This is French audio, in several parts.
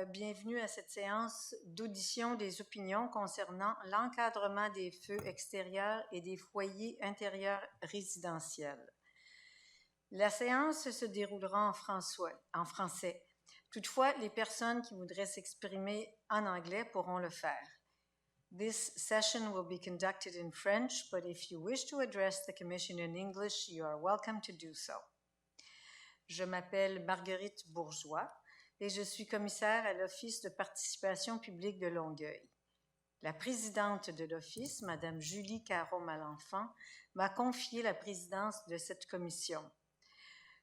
Bienvenue à cette séance d'audition des opinions concernant l'encadrement des feux extérieurs et des foyers intérieurs résidentiels. La séance se déroulera en français. Toutefois, les personnes qui voudraient s'exprimer en anglais pourront le faire. This session will be conducted in French, but if you wish to address the Commission in English, you are welcome to do so. Je m'appelle Marguerite Bourgeois et je suis commissaire à l'Office de participation publique de Longueuil. La présidente de l'Office, Mme Julie Caron-Malenfant, m'a confié la présidence de cette commission.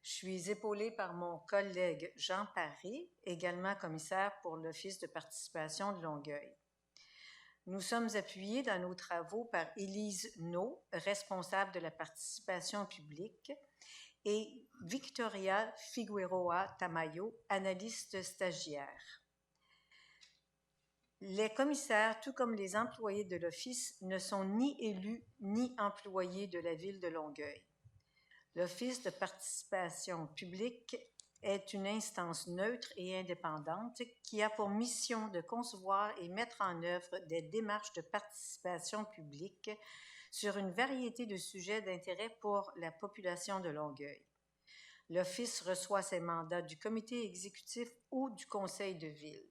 Je suis épaulée par mon collègue Jean Paré, également commissaire pour l'Office de participation de Longueuil. Nous sommes appuyés dans nos travaux par Élise No, responsable de la participation publique, et Victoria Figueroa Tamayo, analyste stagiaire. Les commissaires, tout comme les employés de l'Office, ne sont ni élus ni employés de la ville de Longueuil. L'Office de participation publique est une instance neutre et indépendante qui a pour mission de concevoir et mettre en œuvre des démarches de participation publique sur une variété de sujets d'intérêt pour la population de Longueuil. L'Office reçoit ses mandats du comité exécutif ou du conseil de ville.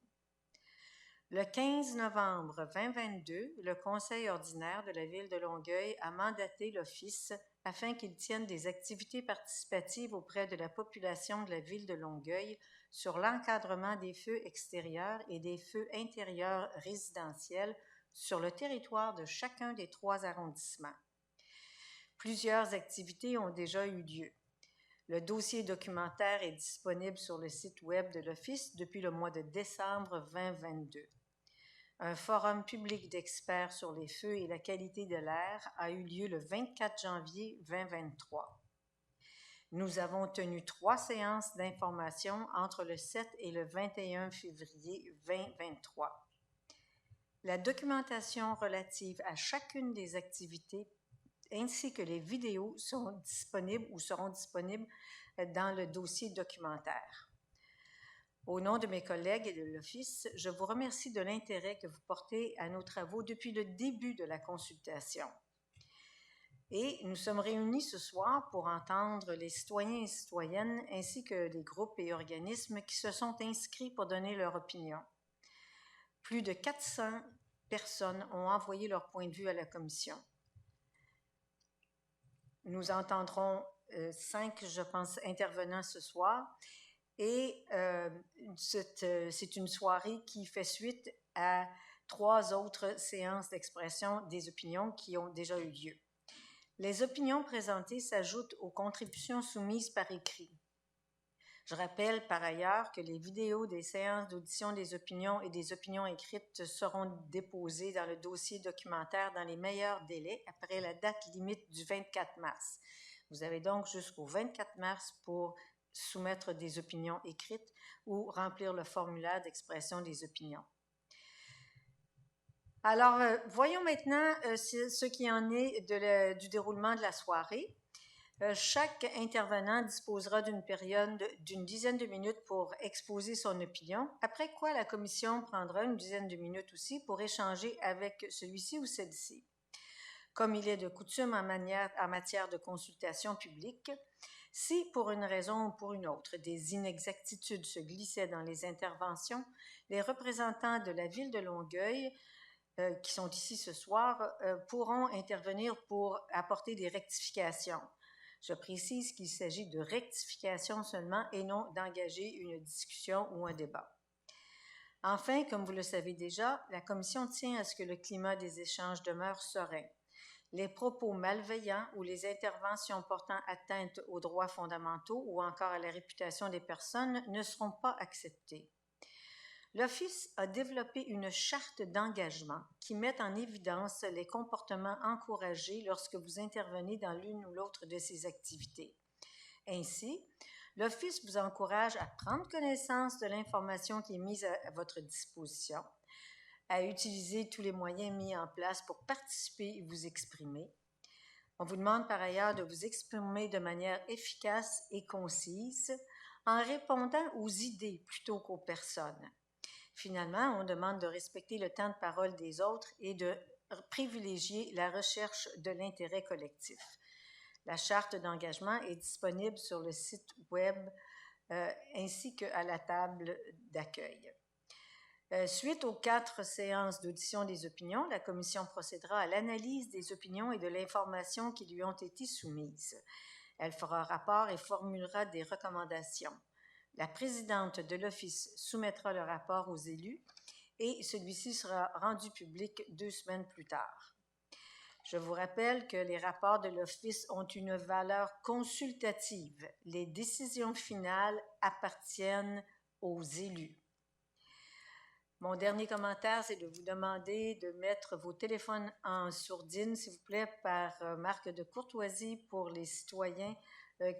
Le 15 novembre 2022, le conseil ordinaire de la ville de Longueuil a mandaté l'Office afin qu'il tienne des activités participatives auprès de la population de la ville de Longueuil sur l'encadrement des feux extérieurs et des feux intérieurs résidentiels sur le territoire de chacun des 3 arrondissements. Plusieurs activités ont déjà eu lieu. Le dossier documentaire est disponible sur le site web de l'Office depuis le mois de décembre 2022. Un forum public d'experts sur les feux et la qualité de l'air a eu lieu le 24 janvier 2023. Nous avons tenu 3 séances d'information entre le 7 et le 21 février 2023. La documentation relative à chacune des activités ainsi que les vidéos sont disponibles ou seront disponibles dans le dossier documentaire. Au nom de mes collègues et de l'Office, je vous remercie de l'intérêt que vous portez à nos travaux depuis le début de la consultation. Et nous sommes réunis ce soir pour entendre les citoyens et citoyennes ainsi que les groupes et organismes qui se sont inscrits pour donner leur opinion. Plus de 400 personnes ont envoyé leur point de vue à la commission. Nous entendrons 5, je pense, intervenants ce soir et c'est une soirée qui fait suite à 3 autres séances d'expression des opinions qui ont déjà eu lieu. Les opinions présentées s'ajoutent aux contributions soumises par écrit. Je rappelle par ailleurs que les vidéos des séances d'audition des opinions et des opinions écrites seront déposées dans le dossier documentaire dans les meilleurs délais après la date limite du 24 mars. Vous avez donc jusqu'au 24 mars pour soumettre des opinions écrites ou remplir le formulaire d'expression des opinions. Alors, voyons maintenant ce qui en est du déroulement de la soirée. Chaque intervenant disposera d'une période d'une dizaine de minutes pour exposer son opinion, après quoi la commission prendra une dizaine de minutes aussi pour échanger avec celui-ci ou celle-ci. Comme il est de coutume en matière de consultation publique, si pour une raison ou pour une autre des inexactitudes se glissaient dans les interventions, les représentants de la ville de Longueuil qui sont ici ce soir pourront intervenir pour apporter des rectifications. Je précise qu'il s'agit de rectification seulement et non d'engager une discussion ou un débat. Enfin, comme vous le savez déjà, la Commission tient à ce que le climat des échanges demeure serein. Les propos malveillants ou les interventions portant atteinte aux droits fondamentaux ou encore à la réputation des personnes ne seront pas acceptés. L'Office a développé une charte d'engagement qui met en évidence les comportements encouragés lorsque vous intervenez dans l'une ou l'autre de ces activités. Ainsi, l'Office vous encourage à prendre connaissance de l'information qui est mise à votre disposition, à utiliser tous les moyens mis en place pour participer et vous exprimer. On vous demande par ailleurs de vous exprimer de manière efficace et concise en répondant aux idées plutôt qu'aux personnes. Finalement, on demande de respecter le temps de parole des autres et de privilégier la recherche de l'intérêt collectif. La charte d'engagement est disponible sur le site web ainsi qu'à la table d'accueil. Suite aux 4 séances d'audition des opinions, la Commission procédera à l'analyse des opinions et de l'information qui lui ont été soumises. Elle fera rapport et formulera des recommandations. La présidente de l'Office soumettra le rapport aux élus et celui-ci sera rendu public 2 semaines plus tard. Je vous rappelle que les rapports de l'Office ont une valeur consultative. Les décisions finales appartiennent aux élus. Mon dernier commentaire, c'est de vous demander de mettre vos téléphones en sourdine, s'il vous plaît, par marque de courtoisie pour les citoyens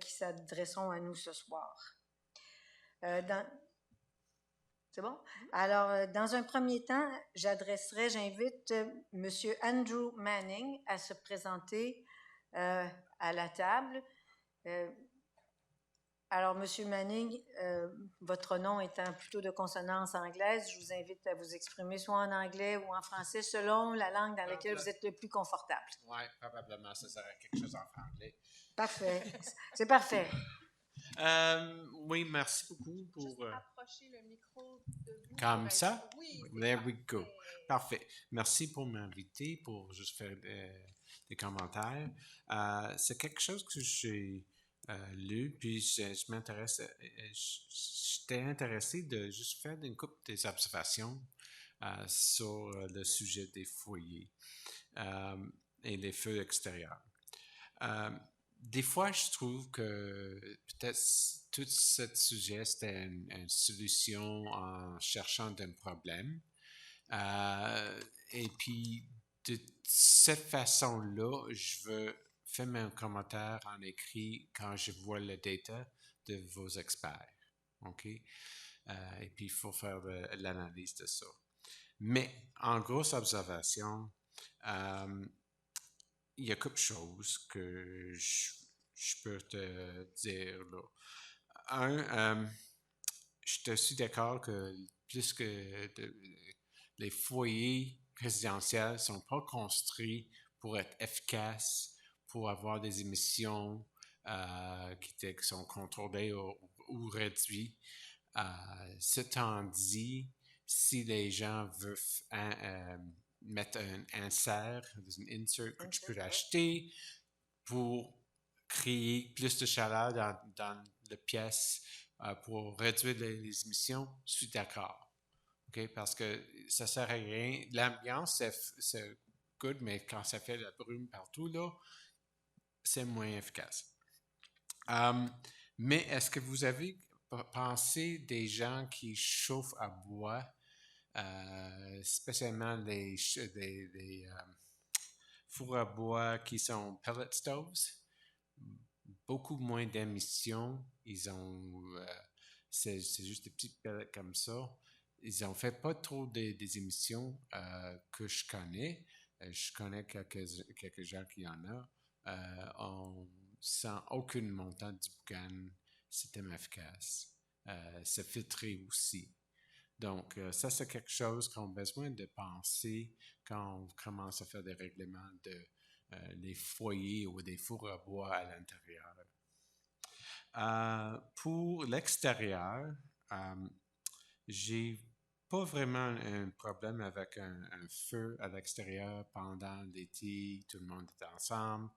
qui s'adresseront à nous ce soir. C'est bon? Alors, dans un premier temps, j'invite M. Andrew Manning à se présenter à la table. Alors, M. Manning, votre nom étant plutôt de consonance anglaise, je vous invite à vous exprimer soit en anglais ou en français, selon la langue dans laquelle vous êtes le plus confortable. Oui, probablement, ça serait quelque chose en franglais. Parfait. C'est parfait. Oui, merci beaucoup pour... Juste approcher le micro de vous. Comme ça? Oui. There we go. Parfait. Merci pour m'inviter, pour juste faire des commentaires. C'est quelque chose que j'ai lu, puis je m'intéresse, j'étais intéressé de juste faire une couple des observations sur le sujet des foyers et les feux extérieurs. Des fois, je trouve que peut-être tout ce sujet, c'était une solution en cherchant un problème. Et puis, de cette façon-là, je veux faire un commentaire en écrit quand je vois le data de vos experts. OK? Et puis, il faut faire l'analyse de ça. Mais, en grosse observation, il y a quelque chose que je peux te dire là. Je suis d'accord que plus que les foyers résidentiels ne sont pas construits pour être efficaces, pour avoir des émissions qui sont contrôlées ou réduites. Cetant dit, si les gens veulent mettre un insert, un insert que tu peux acheter pour créer plus de chaleur dans la pièce pour réduire les émissions, je suis d'accord. Okay? Parce que ça ne sert à rien. L'ambiance, c'est good, mais quand ça fait la brume partout, là, c'est moins efficace. Mais est-ce que vous avez pensé des gens qui chauffent à bois, spécialement les fours à bois qui sont pellet stoves? Beaucoup moins d'émissions. Ils ont, c'est juste des petites pellets comme ça. Ils n'ont fait pas trop des émissions que je connais. Je connais quelques gens qui en ont. On sent aucun montant du boucan, système efficace. C'est filtré aussi. Donc, ça, c'est quelque chose qu'on a besoin de penser quand on commence à faire des règlements de les foyers ou des fours à bois à l'intérieur. Pour l'extérieur, j'ai pas vraiment un problème avec un feu à l'extérieur pendant l'été, tout le monde est ensemble.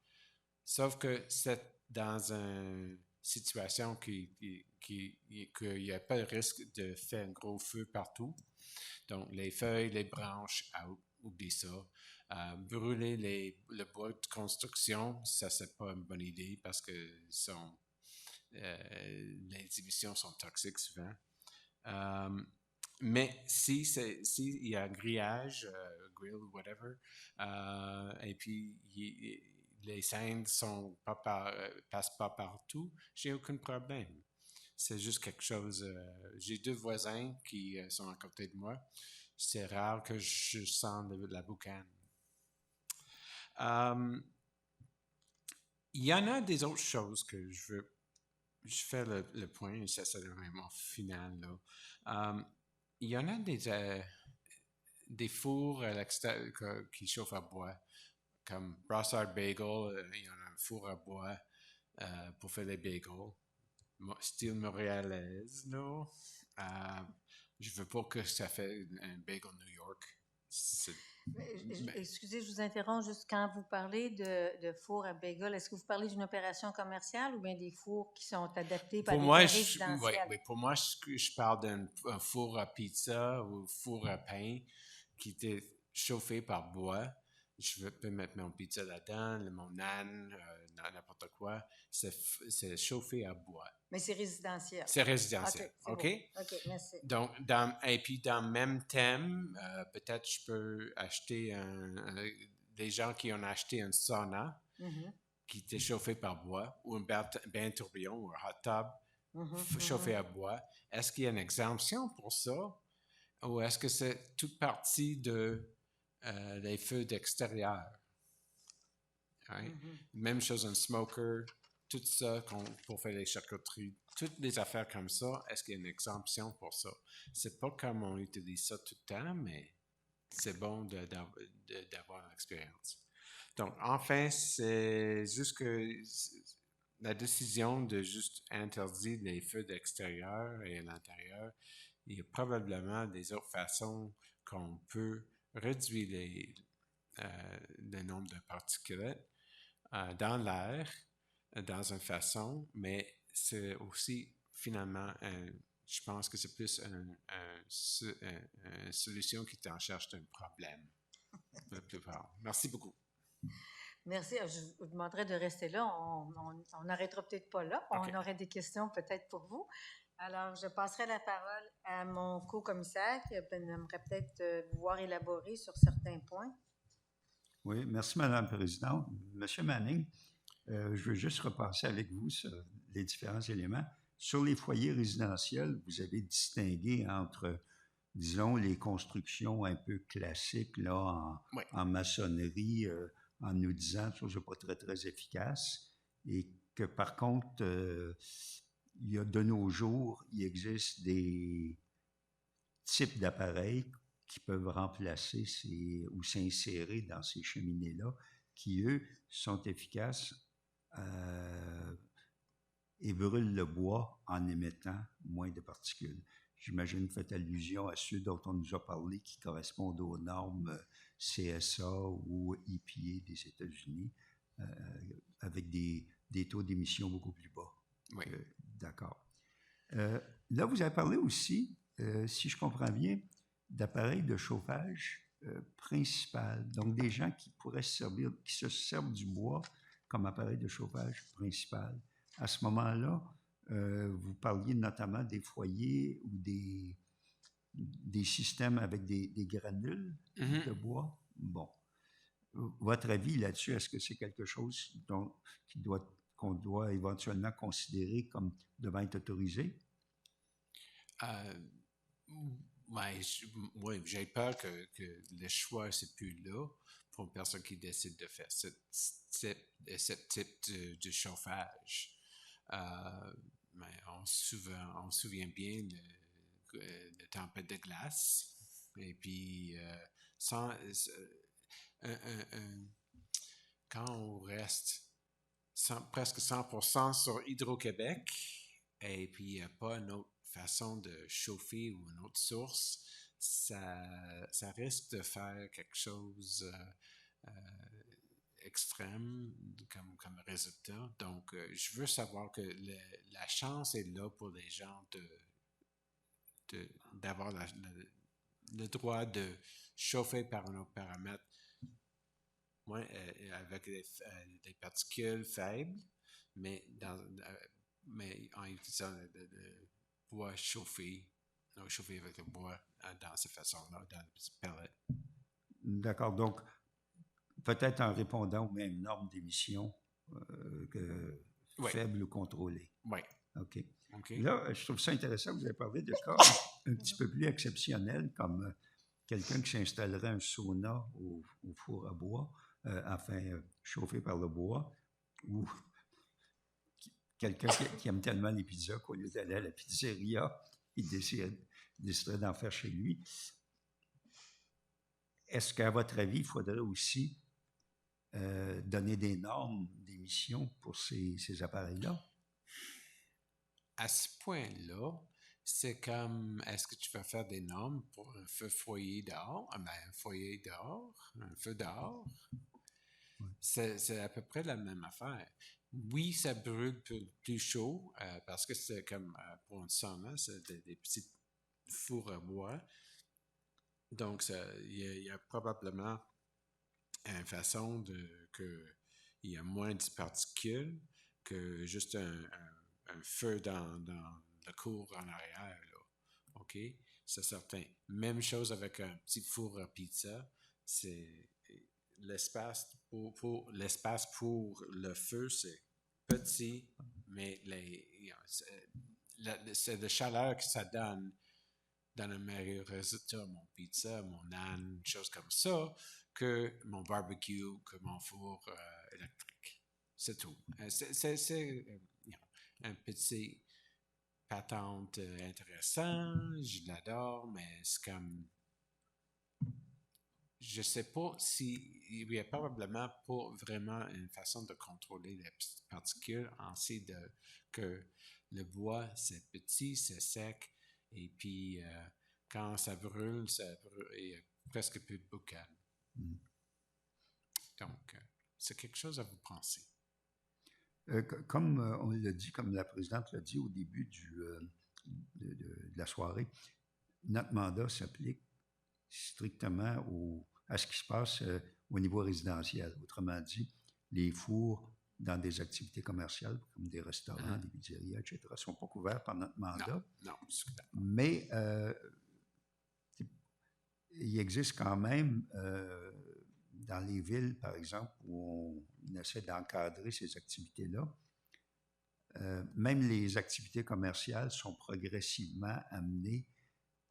Sauf que c'est dans une situation qu'il n'y a pas de risque de faire un gros feu partout. Donc, les feuilles, les branches, oublie ça. Brûler le bois de construction, ça, c'est pas une bonne idée parce que les émissions sont toxiques souvent. Mais s'il y a un grillage, grill, whatever, et puis les scènes passent pas partout, j'ai aucun problème. C'est juste quelque chose. J'ai 2 voisins qui sont à côté de moi. C'est rare que je sente la boucane. Il y en a des autres choses que je fais le point, et ça c'est vraiment final. Là. il y en a des fours à l'extérieur qui chauffent à bois, comme Brossard Bagel, il y en a un four à bois pour faire les bagels, style montréalaise, non? Je veux pas que ça fait un bagel New York. Excusez, je vous interromps juste quand vous parlez de four à bagel. Est-ce que vous parlez d'une opération commerciale ou bien des fours qui sont adaptés par Pour des moi, cas résidentiels? oui, pour moi, je parle d'un four à pizza ou four à pain qui était chauffé par bois. Peux mettre mon pizza là-dedans, mon naan, n'importe quoi. C'est chauffé à bois. Mais c'est résidentiel. C'est résidentiel. OK, c'est OK? beau. OK, merci. Donc, et puis dans le même thème, peut-être je peux acheter des gens qui ont acheté un sauna Mhm, qui était chauffé par bois ou un bain tourbillon ou un hot tub mhm, chauffé mhm. à bois. Est-ce qu'il y a une exemption pour ça ou est-ce que c'est toute partie des feux d'extérieur? Right? Mhm. Même chose, un smoker, tout ça pour faire les charcuteries, toutes les affaires comme ça, est-ce qu'il y a une exemption pour ça? C'est pas comme on utilise ça tout le temps, mais c'est bon d'avoir l'expérience. Donc, enfin, c'est juste que la décision de juste interdire les feux d'extérieur et à l'intérieur, il y a probablement des autres façons qu'on peut réduire le nombre de particules dans l'air, dans une façon, mais c'est aussi finalement, je pense que c'est plus une solution qui t'en cherche d'un problème. La plupart. Merci beaucoup. Merci. Je vous demanderai de rester là. On n'arrêtera peut-être pas là. OK. On aurait des questions peut-être pour vous. Alors, je passerai la parole à mon co-commissaire qui aimerait peut-être pouvoir élaborer sur certains points. Oui, merci, Madame la Présidente. Monsieur Manning, je veux juste repasser avec vous sur les différents éléments. Sur les foyers résidentiels, vous avez distingué entre, disons, les constructions un peu classiques là, Oui. en maçonnerie, en nous disant que ce n'est pas très, très efficace, et que par contre, il y a de nos jours, il existe des types d'appareils qui peuvent remplacer ou s'insérer dans ces cheminées-là, qui, eux, sont efficaces et brûlent le bois en émettant moins de particules. J'imagine que vous faites allusion à ceux dont on nous a parlé qui correspondent aux normes CSA ou EPA des États-Unis, avec des taux d'émission beaucoup plus bas. Oui. D'accord. Là, vous avez parlé aussi, si je comprends bien, d'appareils de chauffage principal. Donc, des gens qui pourraient se servent du bois comme appareil de chauffage principal. À ce moment-là, vous parliez notamment des foyers ou des systèmes avec des granules de bois. Bon. Votre avis là-dessus, est-ce que c'est quelque chose qu'on doit éventuellement considérer comme devant être autorisé? Oui, j'ai peur que le choix, c'est plus là pour une personne qui décide de faire ce type de chauffage. Mais on se souvient bien de tempête de glace. Et puis, quand on reste presque 100% sur Hydro-Québec, et puis il n'y a pas une autre façon de chauffer ou une autre source, ça risque de faire quelque chose extrême comme résultat. Donc, je veux savoir que la chance est là pour les gens d'avoir le droit de chauffer par un autre paramètre avec des particules faibles, mais en utilisant le bois chauffé avec le bois dans cette façon-là, dans le petit pellet. D'accord. Donc, peut-être en répondant aux mêmes normes d'émission faibles ou contrôlées. Oui. OK. Okay. Là, je trouve ça intéressant. Vous avez parlé de cas un petit peu plus exceptionnels, comme quelqu'un qui s'installerait un sauna au four à bois, chauffé par le bois, ou quelqu'un qui aime tellement les pizzas qu'au lieu d'aller à la pizzeria, il décide déciderait d'en faire chez lui. Est-ce qu'à votre avis, il faudrait aussi donner des normes d'émission pour ces appareils-là? À ce point-là, c'est comme, est-ce que tu vas faire des normes pour un feu foyer dehors? Ah ben, un foyer dehors, un feu dehors. C'est à peu près la même affaire. Oui, ça brûle plus chaud parce que c'est comme pour une sauna, c'est des petits fours à bois. Donc, il y a probablement une façon qu'il y a moins de particules que juste un feu dans le cour en arrière, là. OK? C'est certain. Même chose avec un petit four à pizza. C'est l'espace l'espace pour le feu, c'est petit, mais c'est de chaleur que ça donne dans le meilleur résultat, mon pizza, mon âne, choses comme ça, que mon barbecue, que mon four électrique. C'est tout. C'est un petit patente intéressant, je l'adore, mais c'est comme... Je sais pas si il y a probablement pas vraiment une façon de contrôler les petites particules, ainsi que le bois, c'est petit, c'est sec, et puis quand ça brûle, il y a presque plus de boucan. Donc, c'est quelque chose à vous penser. Comme on l'a dit, comme la présidente l'a dit au début de la soirée, notre mandat s'applique strictement à ce qui se passe au niveau résidentiel. Autrement dit, les fours dans des activités commerciales, comme des restaurants, des pizzerias, etc., ne sont pas couverts par notre mandat. Non, mais il existe quand même, dans les villes, par exemple, où on essaie d'encadrer ces activités-là, même les activités commerciales sont progressivement amenées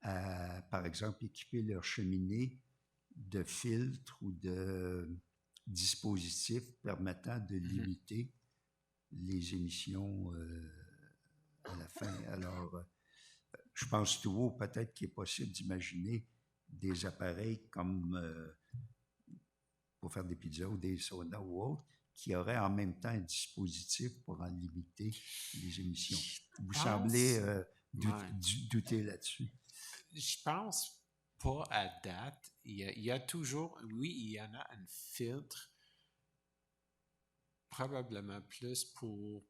à, par exemple, équiper leurs cheminées de filtres ou de dispositifs permettant de limiter les émissions à la fin. Alors, je pense tout haut, peut-être qu'il est possible d'imaginer des appareils comme pour faire des pizzas ou des saunas ou autres, qui auraient en même temps un dispositif pour en limiter les émissions. Vous semblez douter là-dessus. Je pense pas à date. Il y a toujours, oui, il y en a un filtre, probablement plus pour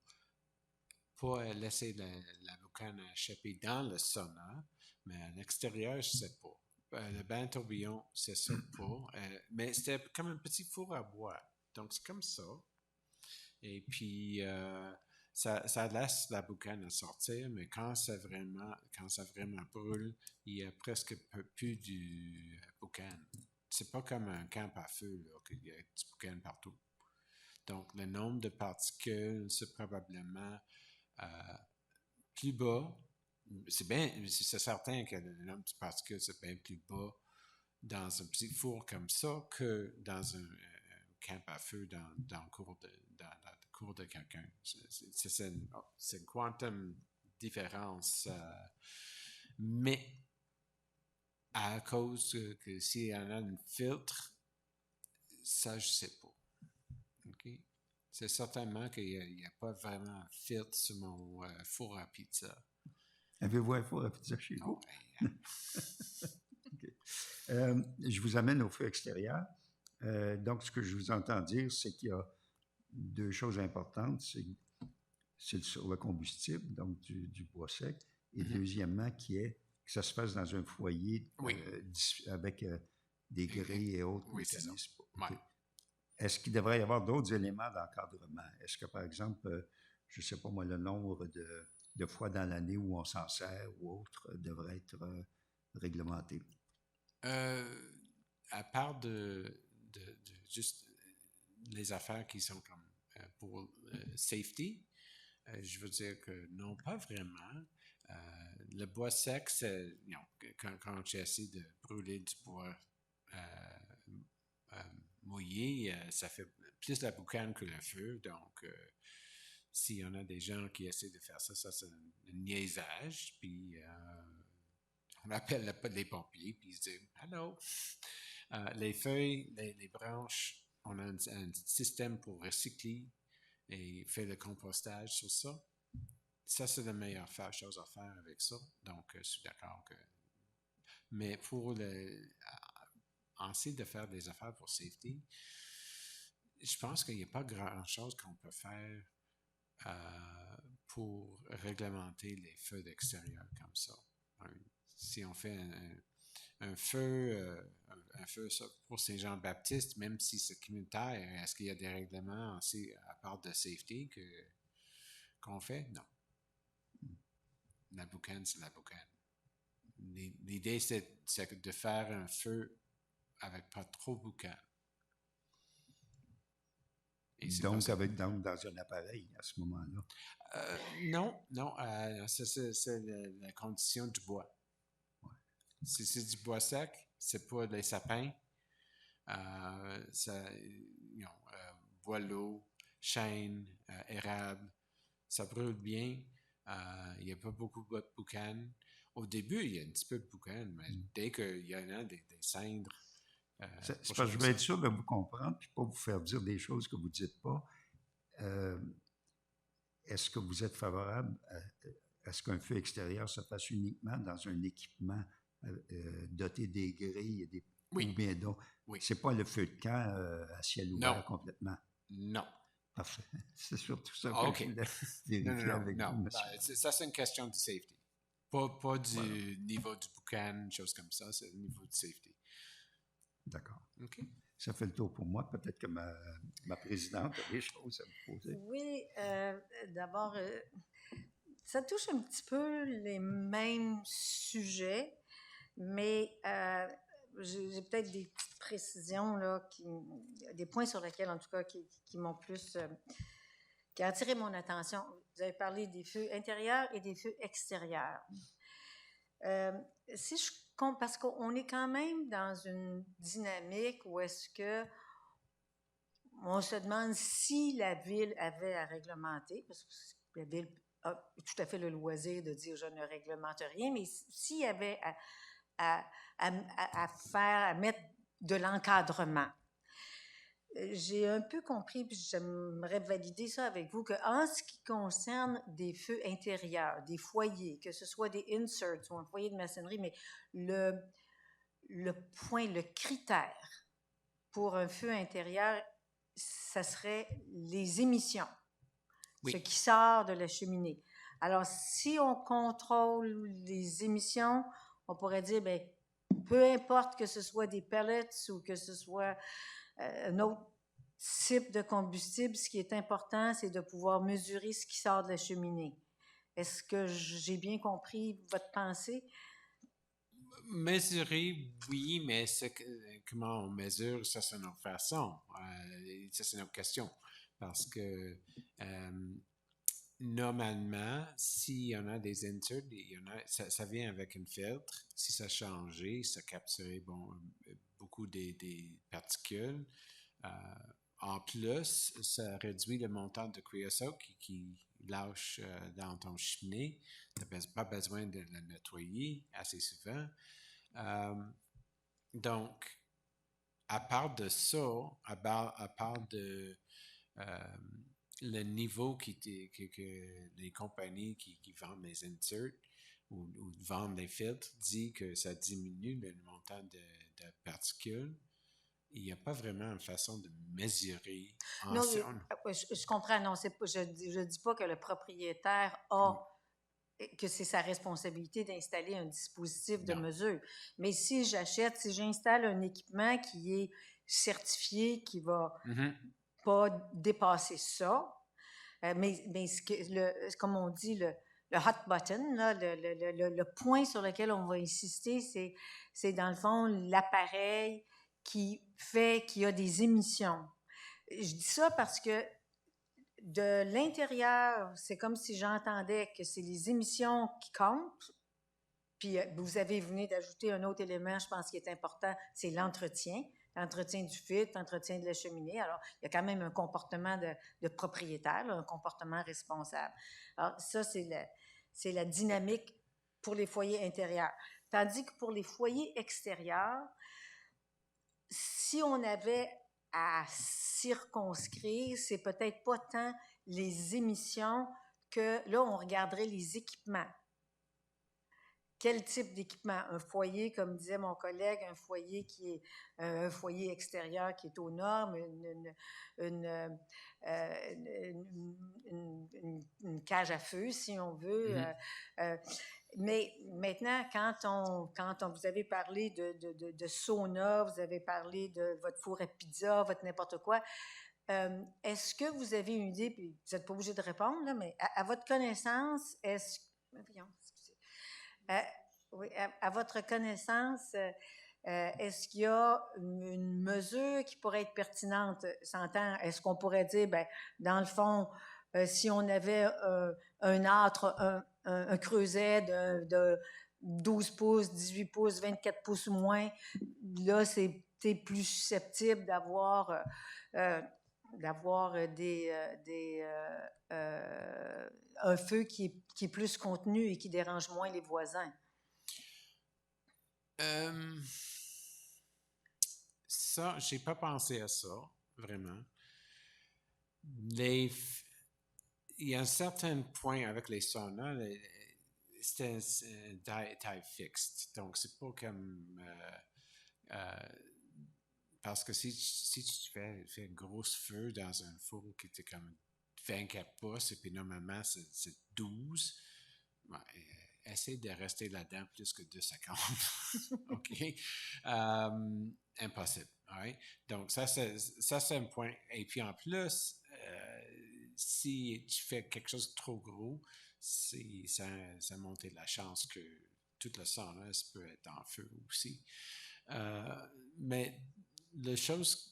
pas laisser la boucane échapper dans le sauna, mais à l'extérieur, je sais pas. Le bain tourbillon, c'est ça pas. Mais c'était comme un petit four à bois. Donc, c'est comme ça. Et puis, ça laisse la boucane sortir, mais quand ça vraiment brûle, il y a presque plus du boucan. C'est pas comme un camp à feu, là, qu'il y a du boucan partout. Donc, le nombre de particules, c'est probablement plus bas. C'est certain que le nombre de particules, c'est bien plus bas dans un petit four comme ça que dans un camp à feu dans la cour de quelqu'un. C'est une quantum différence. Mais à cause que s'il y en a un filtre, ça, je sais pas. Okay? C'est certainement qu'il n'y a pas vraiment un filtre sur mon four à pizza. Avez-vous un four à pizza chez vous? Okay. Je vous amène au feu extérieur. Donc, ce que je vous entends dire, c'est qu'il y a deux choses importantes. C'est sur le combustible, donc du bois sec. Et deuxièmement, que ça se fasse dans un foyer avec des grilles et autres mécanismes. Okay. Est-ce qu'il devrait y avoir d'autres éléments d'encadrement? Est-ce que, par exemple, je ne sais pas moi, le nombre de fois dans l'année où on s'en sert ou autre devrait être réglementé? À part de juste les affaires qui sont comme pour safety, je veux dire que non, pas vraiment. Le bois sec, c'est quand j'ai essayé de brûler du bois mouillé, ça fait plus la boucane que le feu. Donc, s'il y en a des gens qui essaient de faire ça, c'est un niaisage. Puis, on appelle les pompiers, puis ils se disent « Allô? » Les feuilles, les branches, on a un système pour recycler et faire le compostage sur ça. Ça, c'est la meilleure chose à faire avec ça. Donc, je suis d'accord que... Mais pour essayer de faire des affaires pour safety, je pense qu'il n'y a pas grand-chose qu'on peut faire pour réglementer les feux d'extérieur comme ça. Si on fait un feu pour Saint-Jean-Baptiste, même si c'est communautaire, est-ce qu'il y a des règlements aussi à part de safety qu'on fait? Non. La boucane, c'est la boucane. L'idée, c'est de faire un feu avec pas trop de boucan. Donc, dans un appareil à ce moment-là? Non. C'est la condition du bois. Ouais. Si c'est du bois sec, c'est pas des sapins. Boileau, chêne, érable, ça brûle bien. Il n'y a pas beaucoup de boucan. Au début, il y a un petit peu de boucan, mais dès qu'il y en a des cendres. C'est parce que je veux être sûr de vous comprendre et pas vous faire dire des choses que vous ne dites pas. Est-ce que vous êtes favorable à ce qu'un feu extérieur se fasse uniquement dans un équipement doté des grilles et des oui. ou bien d'autres? Oui. C'est pas le feu de camp à ciel ouvert complètement? Non. Parfait. C'est surtout ça que je voulais vérifier avec vous, monsieur. Ça, c'est une question de safety. Pas du niveau du boucan, chose comme ça, c'est le niveau de safety. D'accord. OK. Ça fait le tour pour moi. Peut-être que ma présidente a des choses à vous poser. Oui, d'abord, ça touche un petit peu les mêmes sujets, mais j'ai peut-être des petites précisions, là, des points sur lesquels, en tout cas, qui m'ont plus... qui a attiré mon attention. Vous avez parlé des feux intérieurs et des feux extérieurs. Parce qu'on est quand même dans une dynamique où est-ce que on se demande si la Ville avait à réglementer, parce que la Ville a tout à fait le loisir de dire « je ne réglemente rien », mais s'il y avait à mettre de l'encadrement. J'ai un peu compris, puis j'aimerais valider ça avec vous, qu'en ce qui concerne des feux intérieurs, des foyers, que ce soit des inserts ou un foyer de maçonnerie, mais le critère pour un feu intérieur, ça serait les émissions, ce qui sort de la cheminée. Alors, si on contrôle les émissions, on pourrait dire, bien, peu importe que ce soit des pellets ou que ce soit un autre type de combustible, ce qui est important, c'est de pouvoir mesurer ce qui sort de la cheminée. Est-ce que j'ai bien compris votre pensée? Mesurer, oui, mais comment on mesure, ça c'est une autre façon. Ça c'est une autre question. Parce que normalement, s'il y en a des inserts, ça vient avec un filtre. Si ça changeait, ça capturait beaucoup des particules. En plus, ça réduit le montant de creosote qui lâche dans ton cheminée. Tu n'as pas besoin de le nettoyer assez souvent. Donc, à part de ça, à part de le niveau que les compagnies qui vendent les inserts ou vendent les filtres dit que ça diminue le montant de particules, il n'y a pas vraiment une façon de mesurer. Non, je comprends. Non, c'est pas, je dis pas que le propriétaire que c'est sa responsabilité d'installer un dispositif de mesure. Mais si j'installe un équipement qui est certifié, qui va pas dépasser ça, mais comme on dit, le hot button, là, le point sur lequel on va insister, c'est dans le fond l'appareil qui fait qu'il y a des émissions. Je dis ça parce que de l'intérieur, c'est comme si j'entendais que c'est les émissions qui comptent. Puis vous venez d'ajouter un autre élément, je pense, qui est important, c'est l'entretien du filtre, l'entretien de la cheminée. Alors, il y a quand même un comportement de propriétaire, là, un comportement responsable. Alors, ça, c'est la dynamique pour les foyers intérieurs. Tandis que pour les foyers extérieurs, si on avait à circonscrire, c'est peut-être pas tant les émissions que là, on regarderait les équipements. Quel type d'équipement? Un foyer, comme disait mon collègue, un foyer qui est un foyer extérieur qui est aux normes, une, une cage à feu, si on veut. Mais maintenant, quand vous avez parlé de sauna, vous avez parlé de votre four à pizza, votre n'importe quoi, est-ce que vous avez une idée, puis vous n'êtes pas obligé de répondre, là, mais à votre connaissance, voyons, excusez. Oui, à votre connaissance, est-ce qu'il y a une mesure qui pourrait être pertinente? S'entend, est-ce qu'on pourrait dire, ben, dans le fond, si on avait un âtre, un creuset de 12 pouces, 18 pouces, 24 pouces ou moins, là, c'est plus susceptible d'avoir un feu qui est plus contenu et qui dérange moins les voisins. Ça, j'ai pas pensé à ça, vraiment. Il y a un certain point avec les saunas, c'est une taille fixe. Donc, c'est pas comme... parce que si tu fais un gros feu dans un four qui était comme 24 pouces, et puis normalement, c'est 12, ouais, essaye de rester là-dedans plus que 2 secondes. OK? Impossible. Right? Donc, ça, c'est un point. Et puis, en plus, si tu fais quelque chose de trop gros, ça monte de la chance que tout le sauna peut être en feu aussi. Mais la chose...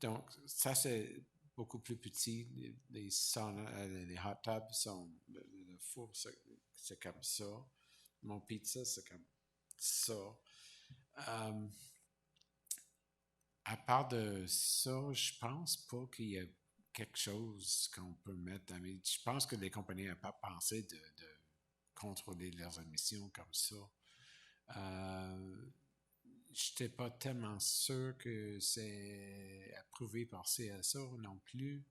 Donc, ça, c'est beaucoup plus petit. Les saunas, les hot tubs sont... Le four, c'est comme ça. Mon pizza, c'est comme ça. À part de ça, je pense pas qu'il y ait quelque chose qu'on peut mettre dans les... Je pense que les compagnies n'ont pas pensé de contrôler leurs émissions comme ça. Je n'étais pas tellement sûr que c'est approuvé par CSA non plus.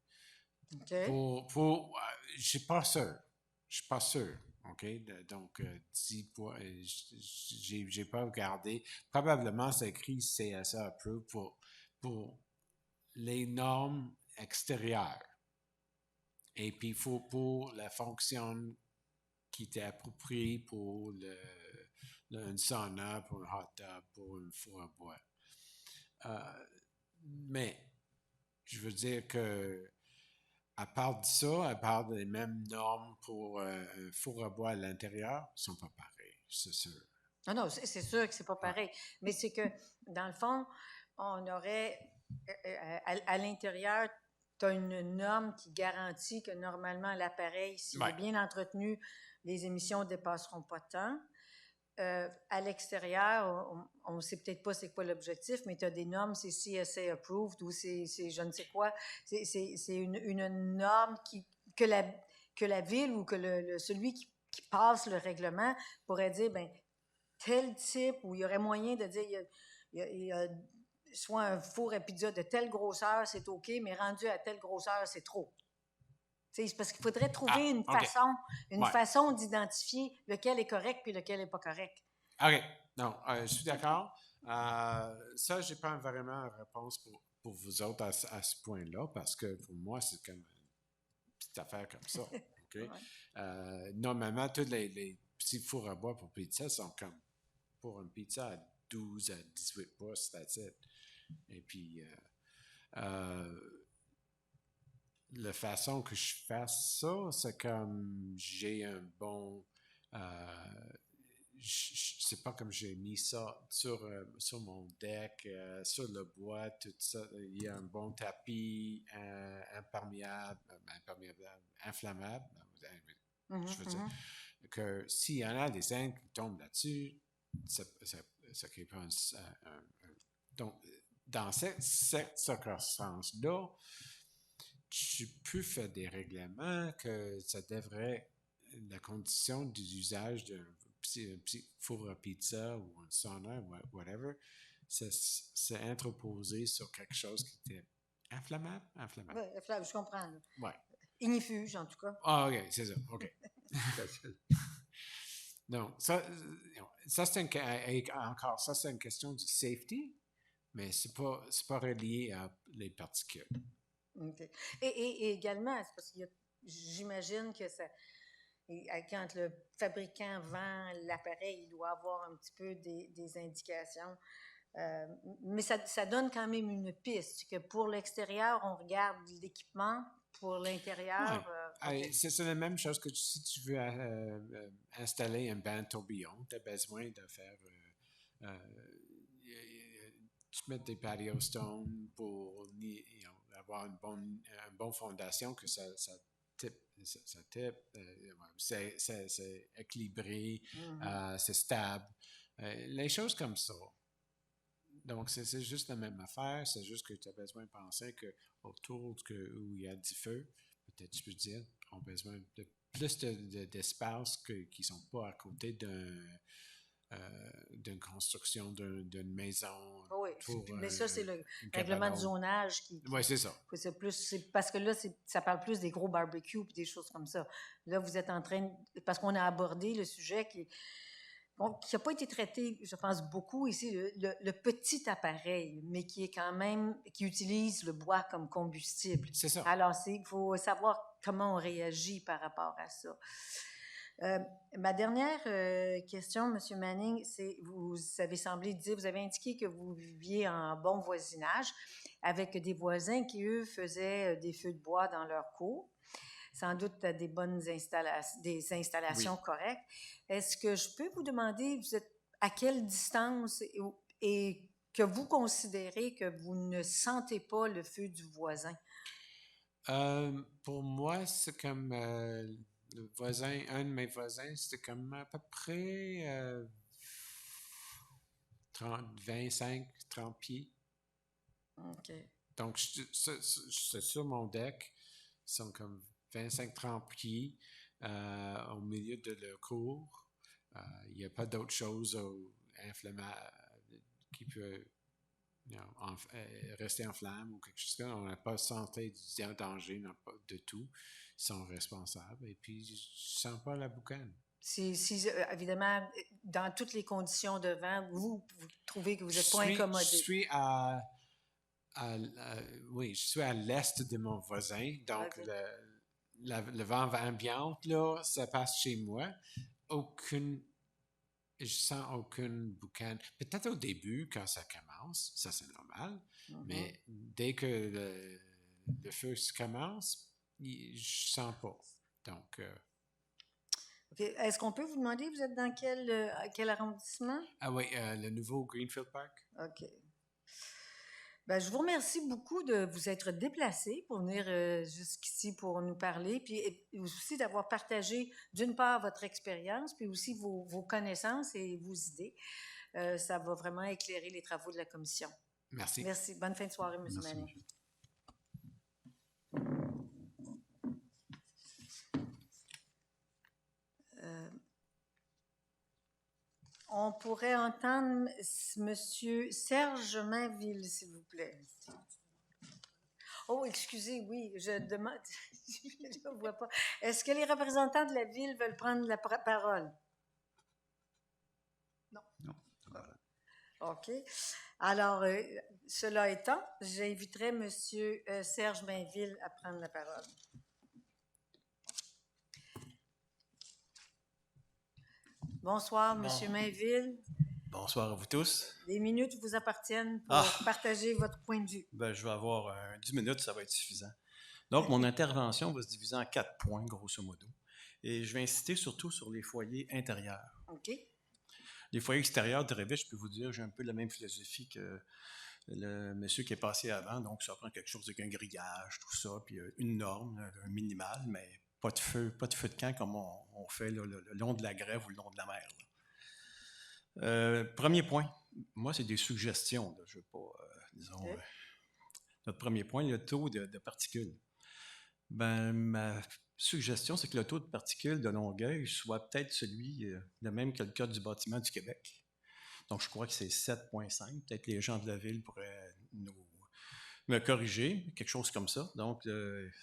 OK. Je suis pas sûr. Je suis pas sûr. OK? Donc, j'ai pas regardé. Probablement, c'est écrit CSA approved pour les normes extérieures. Et puis, il faut pour la fonction qui était appropriée pour une sauna, pour un hot tub, pour un four à bois. Mais, je veux dire que à part de ça, à part des mêmes normes pour un four à bois à l'intérieur, ils ne sont pas pareils, c'est sûr. Non, c'est sûr que c'est pas pareil. Mais c'est que, dans le fond, on aurait, à l'intérieur, tu as une norme qui garantit que normalement, l'appareil, s'il est bien entretenu, les émissions ne dépasseront pas tant. À l'extérieur, on ne sait peut-être pas c'est quoi l'objectif, mais tu as des normes, c'est CSA approved ou c'est je ne sais quoi. C'est une norme que la ville ou que celui qui passe le règlement pourrait dire, ben tel type, où il y aurait moyen de dire, il y a soit un four à pizza de telle grosseur, c'est OK, mais rendu à telle grosseur, c'est trop. C'est parce qu'il faudrait trouver une façon d'identifier lequel est correct puis lequel n'est pas correct. OK. Non, je suis d'accord. Ça, je n'ai pas vraiment une réponse pour vous autres à ce point-là, parce que pour moi, c'est comme une petite affaire comme ça. Okay? Normalement, tous les petits fours à bois pour pizza sont comme pour une pizza à 12 à 18 pouces, that's it. Et puis, la façon que je fasse ça, c'est comme j'ai un bon... c'est pas comme j'ai mis ça sur mon deck, sur le bois, tout ça. Il y a un bon tapis inflammable. Je veux dire que s'il y en a des zincs qui tombent là-dessus, ça crée pas donc, dans cette circonstance-là, tu peux faire des règlements que ça devrait, la condition d'usage d'un petit four à pizza ou un sauna, whatever, c'est interposé sur quelque chose qui était inflammable. Oui, je comprends. Là. Ouais. Ignifuge, en tout cas. Ah, OK, c'est ça. OK. Donc, ça c'est une question de safety, mais c'est pas relié à les particules. Okay. Et également, c'est parce que j'imagine que ça, quand le fabricant vend l'appareil, il doit avoir un petit peu des indications. Mais ça donne quand même une piste, que pour l'extérieur, on regarde l'équipement, pour l'intérieur... Okay. C'est la même chose que si tu veux installer un banc tourbillon, tu as besoin de faire... tu mets des patio stones pour avoir une bonne fondation, que ça type, c'est équilibré, c'est stable. Les choses comme ça. Donc, c'est juste la même affaire, c'est juste que tu as besoin de penser qu'autour où il y a du feu, peut-être tu peux dire, on a besoin de plus d'espace qui ne sont pas à côté d'une construction d'une maison. Oui, mais ça, c'est le règlement de zonage qui... Oui, c'est ça. Parce que là, ça parle plus des gros barbecues et des choses comme ça. Là, vous êtes en train... Parce qu'on a abordé le sujet qui n'a pas été traité, je pense, beaucoup ici, le petit appareil, mais qui est quand même... qui utilise le bois comme combustible. C'est ça. Alors, il faut savoir comment on réagit par rapport à ça. Ma dernière question, M. Manning, c'est, vous avez semblé dire, vous avez indiqué que vous viviez en bon voisinage avec des voisins qui, eux, faisaient des feux de bois dans leur cour, sans doute des bonnes installations correctes. Est-ce que je peux vous demander, vous êtes à quelle distance et que vous considérez que vous ne sentez pas le feu du voisin? Pour moi, c'est comme... un de mes voisins, c'était comme à peu près 25-30 pieds. OK. Donc, c'est sur mon deck. Ils sont comme 25-30 pieds au milieu de leur cour. Il n'y a pas d'autre chose inflammable qui peut rester en flamme ou quelque chose comme ça. On n'a pas santé en danger, on n'a pas de tout. Ils sont responsables. Et puis, je ne sens pas la boucane. Évidemment, dans toutes les conditions de vent, vous trouvez que vous n'êtes pas incommodé. Je suis je suis à l'est de mon voisin. Donc, okay. le vent ambiant, là, ça passe chez moi. Je sens aucune boucane. Peut-être au début, quand ça commence, ça c'est normal. Mais dès que le feu commence, je ne sens pas. Donc... Okay. Est-ce qu'on peut vous demander, vous êtes dans quel arrondissement? Ah oui, le nouveau Greenfield Park. OK. Ben, je vous remercie beaucoup de vous être déplacé pour venir jusqu'ici pour nous parler, puis aussi d'avoir partagé d'une part votre expérience, puis aussi vos connaissances et vos idées. Ça va vraiment éclairer les travaux de la commission. Merci. Merci. Bonne fin de soirée, M. Manning. On pourrait entendre M. Serge Mainville, s'il vous plaît. Oh, excusez, oui, je demande, je ne vois pas. Est-ce que les représentants de la ville veulent prendre la parole? Non. Voilà. OK. Alors, cela étant, j'inviterai M. Serge Mainville à prendre la parole. Bonsoir, M. Mainville. Bonsoir à vous tous. Les minutes vous appartiennent pour partager votre point de vue. Ben, je vais avoir 10 minutes, ça va être suffisant. Donc, mon intervention va se diviser en 4 points, grosso modo. Et je vais insister surtout sur les foyers intérieurs. OK. Les foyers extérieurs de Revit, je peux vous dire, j'ai un peu la même philosophie que le monsieur qui est passé avant. Donc, ça prend quelque chose avec un grillage, tout ça, puis une norme, un minimal, mais pas de feu de camp comme on fait là, le long de la grève ou le long de la mer. Premier point, moi, c'est des suggestions. Là. Je ne veux pas, disons... notre premier point, le taux de particules. Ben, ma suggestion, c'est que le taux de particules de Longueuil soit peut-être celui, le même que le cas du bâtiment du Québec. Donc, je crois que c'est 7,5. Peut-être les gens de la ville pourraient me corriger, quelque chose comme ça. Donc,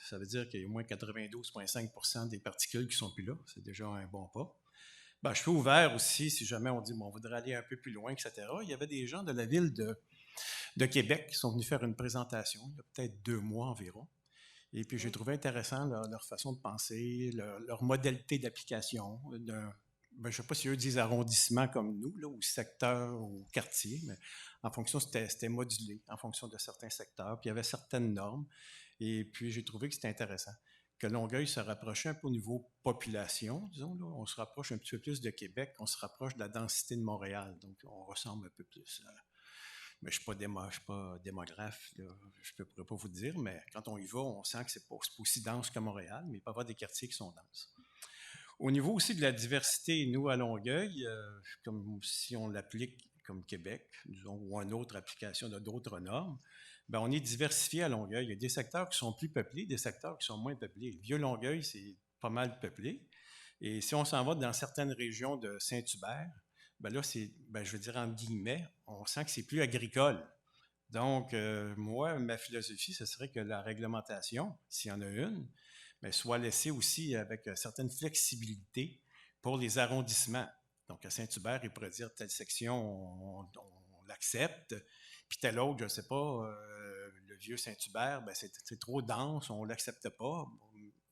ça veut dire qu'il y a au moins 92,5% des particules qui ne sont plus là. C'est déjà un bon pas. Ben, je suis ouvert aussi si jamais on dit, bon, on voudrait aller un peu plus loin, etc. Il y avait des gens de la ville de Québec qui sont venus faire une présentation il y a peut-être 2 mois environ. Et puis, j'ai trouvé intéressant leur façon de penser, leur modalité d'application. Je ne sais pas si eux disent arrondissement comme nous, là, ou secteur, ou quartier, mais en fonction, c'était modulé en fonction de certains secteurs. Puis, il y avait certaines normes. Et puis, j'ai trouvé que c'était intéressant. Que Longueuil se rapprochait un peu au niveau population, disons. Là. On se rapproche un petit peu plus de Québec, on se rapproche de la densité de Montréal. Donc, on ressemble un peu plus. Mais je ne suis pas démographe, là. Je ne pourrais pas vous dire, mais quand on y va, on sent que ce n'est pas aussi dense que Montréal, mais il peut y avoir des quartiers qui sont denses. Au niveau aussi de la diversité, nous, à Longueuil, comme si on l'applique comme Québec, disons, ou une autre application de d'autres normes, ben on est diversifié à Longueuil. Il y a des secteurs qui sont plus peuplés, des secteurs qui sont moins peuplés. Le Vieux-Longueuil, c'est pas mal peuplé. Et si on s'en va dans certaines régions de Saint-Hubert, ben là, je veux dire, entre guillemets, on sent que c'est plus agricole. Donc, moi, ma philosophie, ce serait que la réglementation, s'il y en a une, mais soit laissée aussi avec certaines flexibilités pour les arrondissements. Donc, à Saint-Hubert, il pourrait dire telle section, on l'accepte, puis telle autre, je ne sais pas, le vieux Saint-Hubert, ben c'est trop dense, on ne l'accepte pas.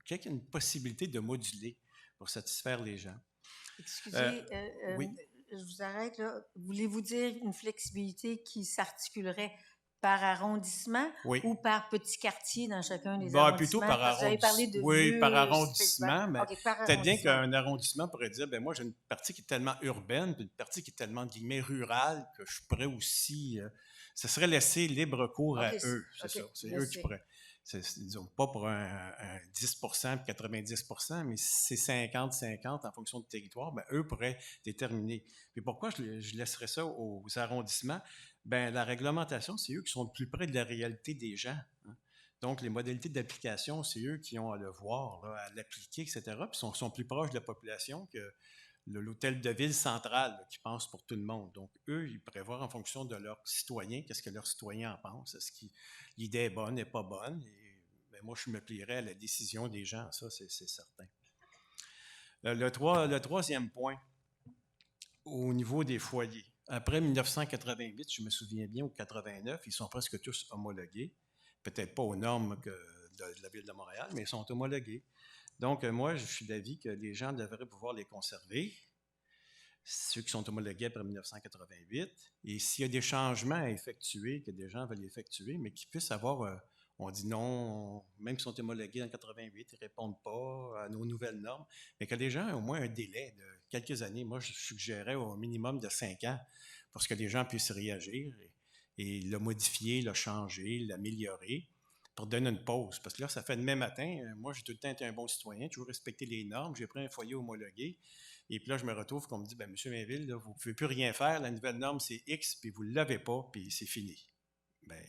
Qu'il y ait une possibilité de moduler pour satisfaire les gens. Excusez, oui. Je vous arrête là. Voulez-vous dire une flexibilité qui s'articulerait par arrondissement ou par petit quartier dans chacun des arrondissements? Plutôt par arrondissement. Vous avez parlé de vieux, par arrondissement, mais okay, peut-être bien qu'un arrondissement pourrait dire, ben moi j'ai une partie qui est tellement urbaine, puis une partie qui est tellement, guillemets, rurale, que je pourrais aussi... ça serait laisser libre cours à eux, c'est ça. C'est eux qui pourraient... disons, pas pour un 10%, 90%, mais si c'est 50-50 en fonction du territoire, ben eux pourraient déterminer. Puis pourquoi je laisserais ça aux arrondissements? Ben la réglementation, c'est eux qui sont le plus près de la réalité des gens. Hein. Donc, les modalités d'application, c'est eux qui ont à le voir, là, à l'appliquer, etc. Puis sont plus proches de la population que l'hôtel de ville central là, qui pense pour tout le monde. Donc, eux, ils prévoient en fonction de leurs citoyens, qu'est-ce que leurs citoyens en pensent. Est-ce que l'idée est bonne, n'est pas bonne? Et, ben, moi, je me plierais à la décision des gens, ça, c'est certain. Le troisième point, au niveau des foyers. Après 1988, je me souviens bien, ou 89, ils sont presque tous homologués. Peut-être pas aux normes de la Ville de Montréal, mais ils sont homologués. Donc, moi, je suis d'avis que les gens devraient pouvoir les conserver, ceux qui sont homologués après 1988. Et s'il y a des changements à effectuer, que des gens veulent effectuer, mais qu'ils puissent avoir, on dit non, même s'ils sont homologués en 88, ils ne répondent pas à nos nouvelles normes, mais que les gens aient au moins un délai de quelques années. Moi, je suggérais au minimum de 5 ans pour que les gens puissent réagir et le modifier, le changer, l'améliorer pour donner une pause. Parce que là, ça fait demain matin, moi, j'ai tout le temps été un bon citoyen, toujours respecté les normes, j'ai pris un foyer homologué, et puis là, je me retrouve qu'on me dit, ben monsieur Mainville, là, vous ne pouvez plus rien faire, la nouvelle norme, c'est X, puis vous ne l'avez pas, puis c'est fini. Ben,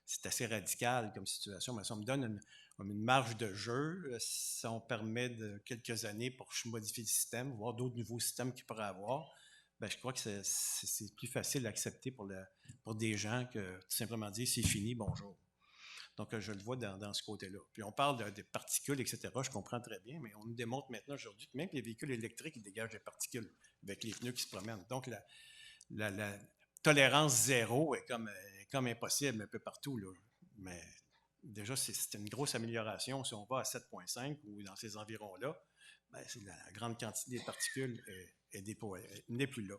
c'est assez radical comme situation, mais ça me donne une marge de jeu. Ça me permet de quelques années pour modifier le système, voir d'autres nouveaux systèmes qu'il pourrait avoir. Ben, je crois que c'est plus facile à accepter pour des gens que tout simplement dire c'est fini, bonjour. Donc, je le vois dans ce côté-là. Puis, on parle des particules, etc. Je comprends très bien, mais on nous démontre maintenant aujourd'hui que même les véhicules électriques, ils dégagent des particules avec les pneus qui se promènent. Donc, la tolérance zéro est comme impossible un peu partout, là. Mais déjà, c'est une grosse amélioration. Si on va à 7,5 ou dans ces environs-là, ben, la grande quantité des particules n'est plus là.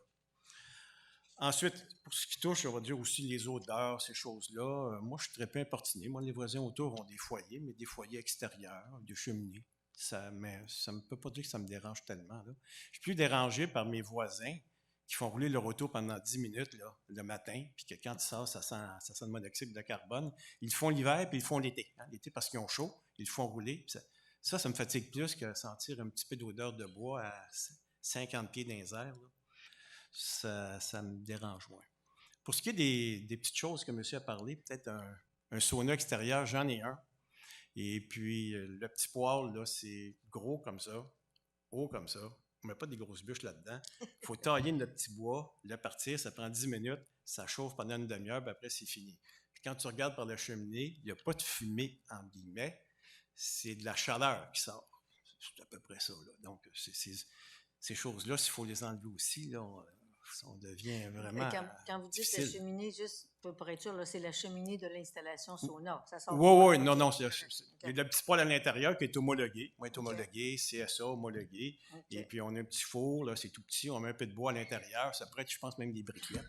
Ensuite, pour ce qui touche, on va dire aussi les odeurs, ces choses-là, moi, je suis très peu importuné. Moi, les voisins autour ont des foyers, mais des foyers extérieurs, des cheminées. Mais ça ne peut pas dire que ça me dérange tellement. Là. Je suis plus dérangé par mes voisins qui font rouler leur auto pendant 10 minutes là, le matin, puis que quand ils sortent, ça sent le monoxyde de carbone. Ils le font l'hiver, puis ils le font l'été. Hein. L'été, parce qu'ils ont chaud, ils le font rouler. Ça me fatigue plus que sentir un petit peu d'odeur de bois à 50 pieds dans les airs. Là. Ça me dérange moins. Pour ce qui est des petites choses que monsieur a parlé, peut-être un sauna extérieur, j'en ai un. Et puis, le petit poêle, là, c'est gros comme ça, haut comme ça. On ne met pas des grosses bûches là-dedans. Il faut tailler notre petit bois, le partir, ça prend 10 minutes, ça chauffe pendant une demi-heure, puis après, c'est fini. Puis quand tu regardes par la cheminée, il n'y a pas de fumée, entre guillemets, c'est de la chaleur qui sort. C'est à peu près ça, là. Donc, ces choses-là, s'il faut les enlever aussi, là, on devient vraiment Quand vous dites difficile. la cheminée, juste pour être sûr, là, c'est la cheminée de l'installation sonore. Ça sort Oui, pas. non, non. OK. Il y a le petit poêle à l'intérieur qui est homologué. Moi, est OK. homologué, CSA homologué. OK. Et puis, on a un petit four, là, c'est tout petit. On met un peu de bois à l'intérieur. Ça pourrait être, je pense, même des briquettes.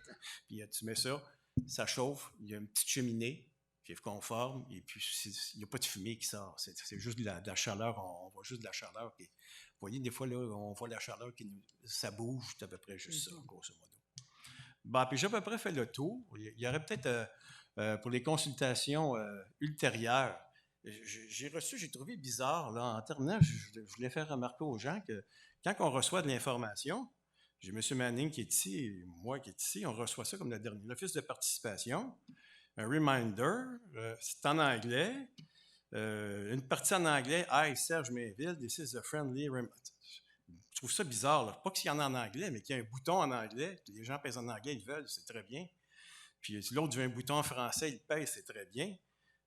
Puis, tu mets ça chauffe. Il y a une petite cheminée qui est conforme. Et puis, il n'y a pas de fumée qui sort. C'est juste de la chaleur. On voit juste de la chaleur. Vous voyez, des fois, là, on voit la chaleur ça bouge. C'est à peu près juste ça, grosso modo. Bon, puis j'ai à peu près fait le tour. Il y aurait peut-être, pour les consultations ultérieures, j'ai trouvé bizarre, là, en terminant, je voulais faire remarquer aux gens que quand on reçoit de l'information, j'ai M. Manning qui est ici et moi qui est ici, on reçoit ça comme l'office de participation, un reminder, c'est en anglais, une partie en anglais, « Hi, Serge Mainville, this is a friendly reminder ». Je trouve ça bizarre, là. Pas qu'il y en a en anglais, mais qu'il y a un bouton en anglais, puis les gens pèsent en anglais, ils veulent, c'est très bien. Puis l'autre veut un bouton en français, il pèse, c'est très bien.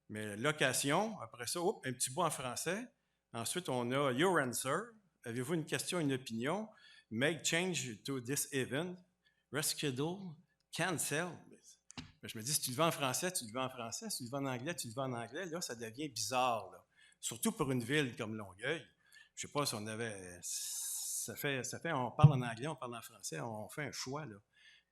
Mais location, après ça, un petit bout en français. Ensuite, on a Your answer. Avez-vous une question, une opinion? Make change to this event. Reschedule. Cancel. Mais je me dis, si tu le veux en français, tu le veux en français. Si tu le veux en anglais, tu le veux en anglais. Là, ça devient bizarre, là. Surtout pour une ville comme Longueuil. Je ne sais pas si on avait... Ça fait, on parle en anglais, on parle en français, on fait un choix, là.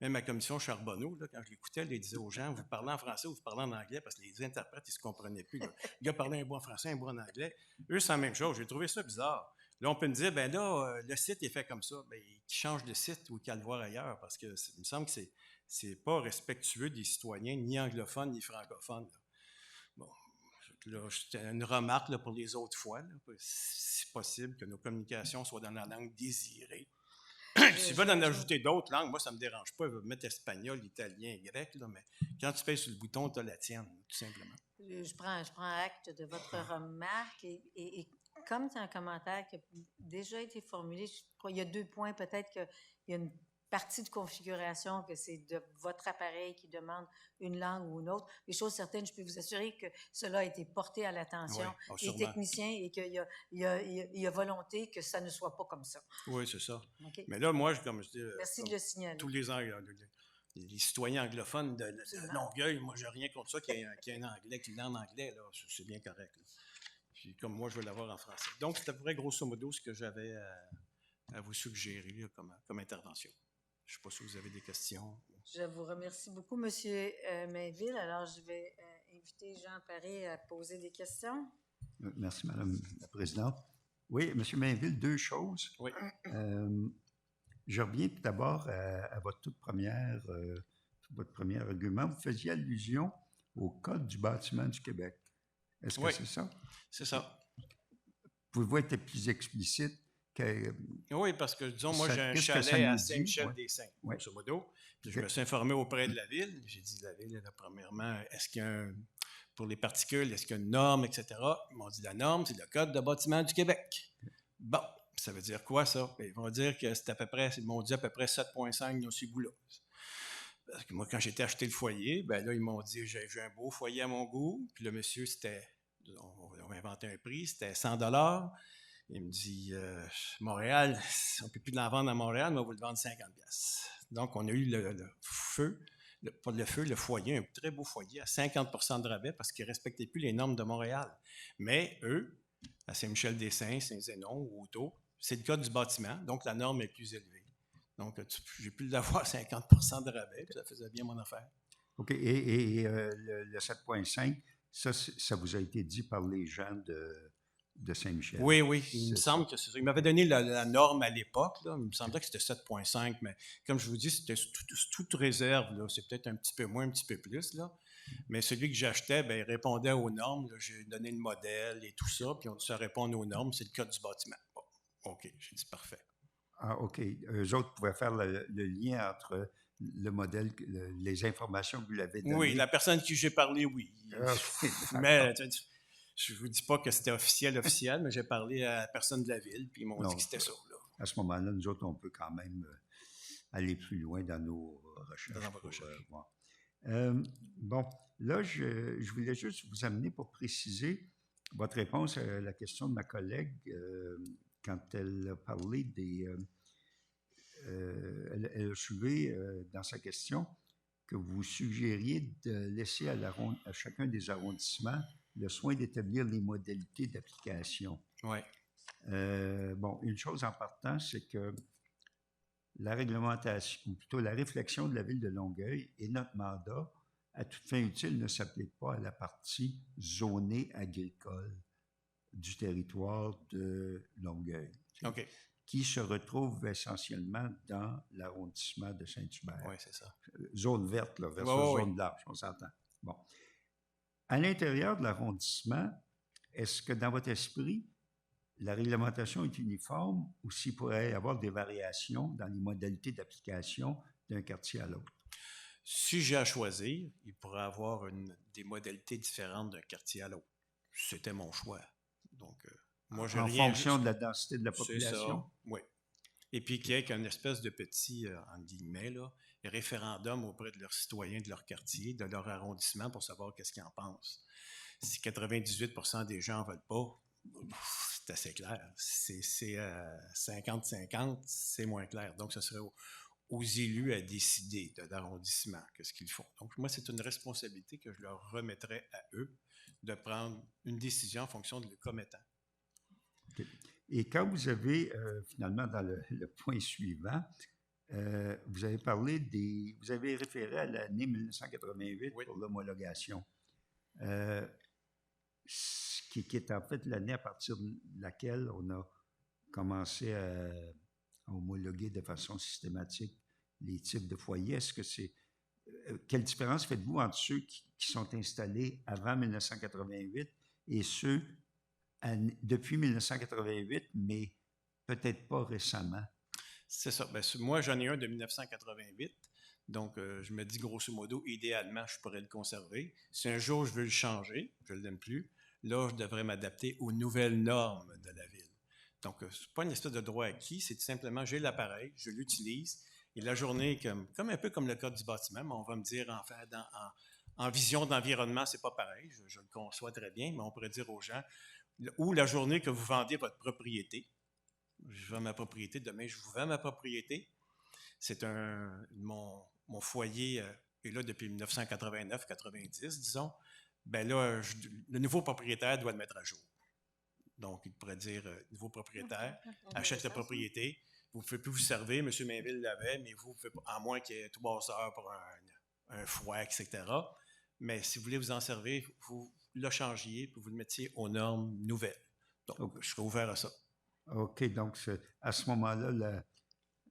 Même à commission Charbonneau, là, quand je l'écoutais, elle disait aux gens, vous parlez en français ou vous parlez en anglais, parce que les interprètes, ils ne se comprenaient plus. Là. Le gars parlait un bout en français, un bout en anglais. Eux, c'est la même chose. J'ai trouvé ça bizarre. Là, on peut me dire, ben là, le site est fait comme ça. Ben, qu'il change de site ou qu'il le voir ailleurs, parce que il me semble que c'est pas respectueux des citoyens, ni anglophones, ni francophones. Là. Bon, là, c'était une remarque là, pour les autres fois. Là, si possible, que nos communications soient dans la langue désirée. S'ils veulent en ajouter d'autres langues, moi, ça ne me dérange pas. Ils veulent mettre espagnol, italien, grec, là, mais quand tu pèses sur le bouton, tu as la tienne, tout simplement. Je prends acte de votre remarque et comme c'est un commentaire qui a déjà été formulé, je crois qu'il y a 2 points. Peut-être qu'il y a une partie de configuration que c'est de votre appareil qui demande une langue ou une autre. Les choses certaines, je peux vous assurer que cela a été porté à l'attention des techniciens et qu'il y a volonté que ça ne soit pas comme ça. Oui, c'est ça. Okay. Mais là, moi, comme je dis, merci de le signaler. Tous les citoyens anglophones de Longueuil, moi, j'ai rien contre ça qu'il y ait un anglais, qu'il l'ait en anglais, là, c'est bien correct. Là. Puis comme moi, je veux l'avoir en français. Donc, c'est à peu près grosso modo ce que j'avais à vous suggérer là, comme intervention. Je ne sais pas si vous avez des questions. Je vous remercie beaucoup, M. Mainville. Alors, je vais inviter Jean Paré à poser des questions. Merci, Mme la Présidente. Oui, M. Mainville, 2 choses. Oui. Je reviens tout d'abord à votre premier argument. Vous faisiez allusion au Code du bâtiment du Québec. Est-ce que c'est ça? C'est ça. Pouvez-vous être plus explicite? Oui, parce que, disons, moi, j'ai un chalet à Saint-Michel-des-Saints, grosso modo. Puis je me suis informé auprès de la Ville. J'ai dit, la Ville, là, premièrement, est-ce qu'il y a pour les particules, est-ce qu'il y a une norme, etc.? Ils m'ont dit, la norme, c'est le Code de bâtiment du Québec. Bon, ça veut dire quoi, ça? Bien, ils vont dire que c'est à peu près, ils m'ont dit à peu près 7,5 nociboulos. Parce que moi, quand j'ai acheté le foyer, ben là, ils m'ont dit, j'ai un beau foyer à mon goût. Puis le monsieur, on va inventer un prix, c'était 100 $. Il me dit, Montréal, on ne peut plus l'en vendre à Montréal, mais on va vous le vendre 50 $. Donc, on a eu le foyer, un très beau foyer, à 50% de rabais parce qu'ils ne respectaient plus les normes de Montréal. Mais eux, à Saint-Michel-des-Saints, Saint-Zénon ou Hauto, c'est le code du bâtiment, donc la norme est plus élevée. Donc, j'ai pu l'avoir à 50% de rabais, puis ça faisait bien mon affaire. OK. Et le 7,5, ça vous a été dit par les gens de Saint-Michel. Oui, il me semble que c'est ça. Il m'avait donné la norme à l'époque. Là. Il me semblait que c'était 7,5, mais comme je vous dis, c'était toute réserve. Là. C'est peut-être un petit peu moins, un petit peu plus. Là. Mais celui que j'achetais, il répondait aux normes. Là. J'ai donné le modèle et tout ça, puis on dit ça répond aux normes. C'est le code du bâtiment. Bon, OK, j'ai dit parfait. Ah, OK. Eux autres pouvaient faire le lien entre le modèle, les informations que vous lui avez données. Oui, la personne à qui j'ai parlé, oui. Mais Je vous dis pas que c'était officiel, mais j'ai parlé à la personne de la ville, puis ils m'ont dit Non, que c'était ça, là, à ce moment-là, nous autres, on peut quand même aller plus loin dans nos recherches. dans vos recherches. Voir. Bon, là, je voulais juste vous amener pour préciser votre réponse à la question de ma collègue quand elle a parlé des... elle a soulevé dans sa question que vous suggériez de laisser à chacun des arrondissements le soin d'établir les modalités d'application. Oui. Bon, une chose en partant, c'est que la réglementation, ou plutôt la réflexion de la ville de Longueuil et notre mandat, à toute fin utile, ne s'applique pas à la partie zonée agricole du territoire de Longueuil, OK. qui se retrouve essentiellement dans l'arrondissement de Saint-Hubert. Oui, c'est ça. Zone verte là, versus zone blanche, on s'entend. Bon. À l'intérieur de l'arrondissement, est-ce que dans votre esprit, la réglementation est uniforme ou s'il pourrait y avoir des variations dans les modalités d'application d'un quartier à l'autre? Si j'ai à choisir, il pourrait avoir des modalités différentes d'un quartier à l'autre. C'était mon choix. Donc, moi, j'ai en rien... fonction de la densité de la population? C'est ça, oui. Et puis qu'il y ait qu'une espèce de petit, entre guillemets, là, référendum auprès de leurs citoyens de leur quartier, de leur arrondissement pour savoir qu'est-ce qu'ils en pensent. Si 98% des gens n'en veulent pas, c'est assez clair. C'est 50-50, c'est moins clair. Donc, ce serait aux élus à décider de l'arrondissement qu'est-ce qu'ils font. Donc, moi, c'est une responsabilité que je leur remettrais à eux de prendre une décision en fonction de le commettant. Okay. Et quand vous avez, finalement, dans le point suivant, vous avez parlé vous avez référé à l'année 1988 oui. pour l'homologation, qui est en fait l'année à partir de laquelle on a commencé à homologuer de façon systématique les types de foyers. Est-ce que c'est... quelle différence faites-vous entre ceux qui sont installés avant 1988 et ceux depuis 1988, mais peut-être pas récemment? C'est ça. Ben, moi, j'en ai un de 1988. Donc, je me dis, grosso modo, idéalement, je pourrais le conserver. Si un jour, je veux le changer, je ne l'aime plus, là, je devrais m'adapter aux nouvelles normes de la ville. Donc, ce n'est pas une espèce de droit acquis, c'est tout simplement, j'ai l'appareil, je l'utilise, et la journée, comme un peu comme le code du bâtiment, mais on va me dire, enfin, en vision d'environnement, c'est pas pareil, je le conçois très bien, mais on pourrait dire aux gens, ou la journée que vous vendez votre propriété, je vends ma propriété, demain je vous vends ma propriété, c'est mon foyer est là depuis 1989-90, disons, ben là, le nouveau propriétaire doit le mettre à jour. Donc, il pourrait dire, nouveau propriétaire, achète la propriété, vous ne pouvez plus vous servir, M. Mainville l'avait, mais vous pouvez, à moins qu'il y ait 3 heures pour un foie, etc. Mais si vous voulez vous en servir, vous le changiez, puis vous le mettiez aux normes nouvelles. Donc, okay. Je serais ouvert à ça. OK, donc à ce moment-là,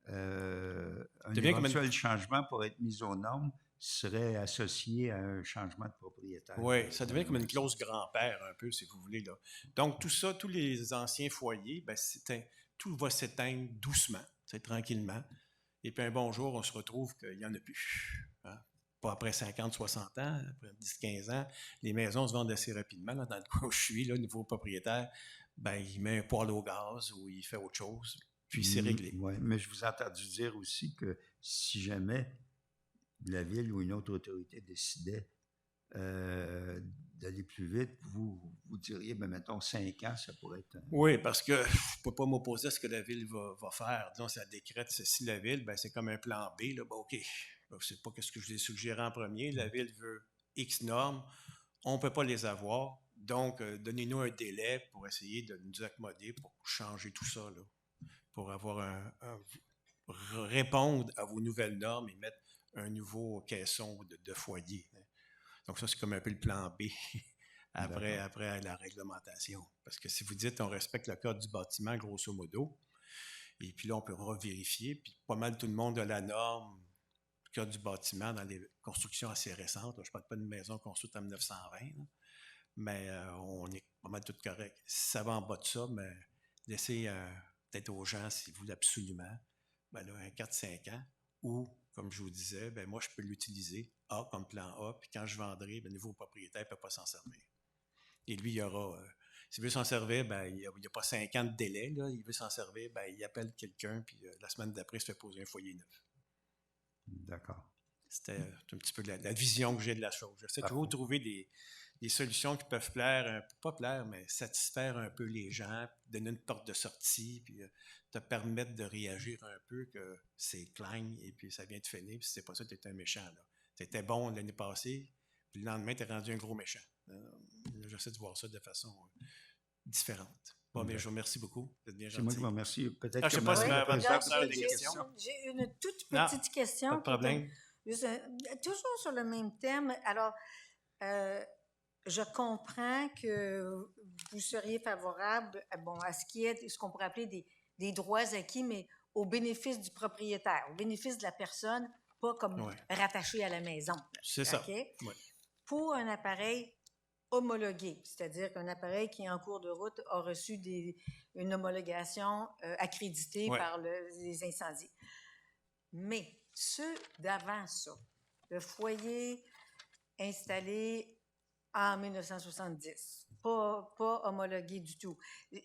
un éventuel changement pour être mis aux normes serait associé à un changement de propriétaire. Oui, ça devient comme une clause grand-père un peu, si vous voulez. Là. Donc, tout ça, tous les anciens foyers, ben, tout va s'éteindre doucement, tranquillement. Et puis un bon jour, on se retrouve qu'il n'y en a plus. Hein? Pas après 50, 60 ans, après 10, 15 ans. Les maisons se vendent assez rapidement. Là, dans le coin où je suis, là, le nouveau propriétaire, ben, il met un poêle au gaz ou il fait autre chose, puis c'est réglé. Oui, mais je vous ai entendu dire aussi que si jamais la ville ou une autre autorité décidait d'aller plus vite, vous diriez, ben, mettons, 5 ans, ça pourrait être... Oui, parce que je ne peux pas m'opposer à ce que la ville va faire. Disons, si elle décrète ceci, la ville, ben, c'est comme un plan B. Là. Ben, OK, je ne sais pas ce que je vous ai suggéré en premier. La ville veut X normes. On ne peut pas les avoir. Donc, donnez-nous un délai pour essayer de nous accommoder, pour changer tout ça, là, pour avoir répondre à vos nouvelles normes et mettre un nouveau caisson de foyer. Donc, ça, c'est comme un peu le plan B après la réglementation. Parce que si vous dites on respecte le code du bâtiment, grosso modo, et puis là, on peut revérifier, puis pas mal tout le monde a la norme du code du bâtiment dans les constructions assez récentes. Là, je ne parle pas d'une maison construite en 1920, là, mais on est pas mal tout correct. Si ça va en bas de ça, mais laissez peut-être aux gens, s'ils voulaient absolument, ben là, un 4-5 ans, ou, comme je vous disais, ben moi, je peux l'utiliser, A comme plan A, puis quand je vendrai, ben, le nouveau propriétaire ne peut pas s'en servir. Et lui, il y aura, s'il veut s'en servir, ben, il n'y a pas 5 ans de délai, là. Il veut s'en servir, ben, il appelle quelqu'un, puis la semaine d'après, il se fait poser un foyer neuf. D'accord. C'était un petit peu la vision que j'ai de la chose. J'essaie Parfait. toujours de trouver des solutions qui peuvent plaire, pas plaire, mais satisfaire un peu les gens, donner une porte de sortie, puis te permettre de réagir un peu, que c'est clang, et puis ça vient de finir, puis si c'est pas ça, tu étais un méchant. Tu étais bon l'année passée, puis le lendemain, tu es rendu un gros méchant. J'essaie de voir ça de façon différente. Bon, bien, je vous remercie beaucoup. Vous êtes bien C'est moi qui gentil. vous remercie. Peut-être Ah, je sais que pas si Madame la votre Présidente sœur a des J'ai questions. j'ai une toute Non, petite question. Pas de problème. Toujours sur le même thème. Alors, je comprends que vous seriez favorable à ce qui est ce qu'on pourrait appeler des droits acquis, mais au bénéfice du propriétaire, au bénéfice de la personne, pas comme Ouais. rattaché à la maison. C'est ça. OK? Ouais. Pour un appareil homologué, c'est-à-dire qu'un appareil qui est en cours de route a reçu une homologation accréditée Ouais. par les incendies. Mais ceux d'avant ça, le foyer installé en 1970, pas homologué du tout.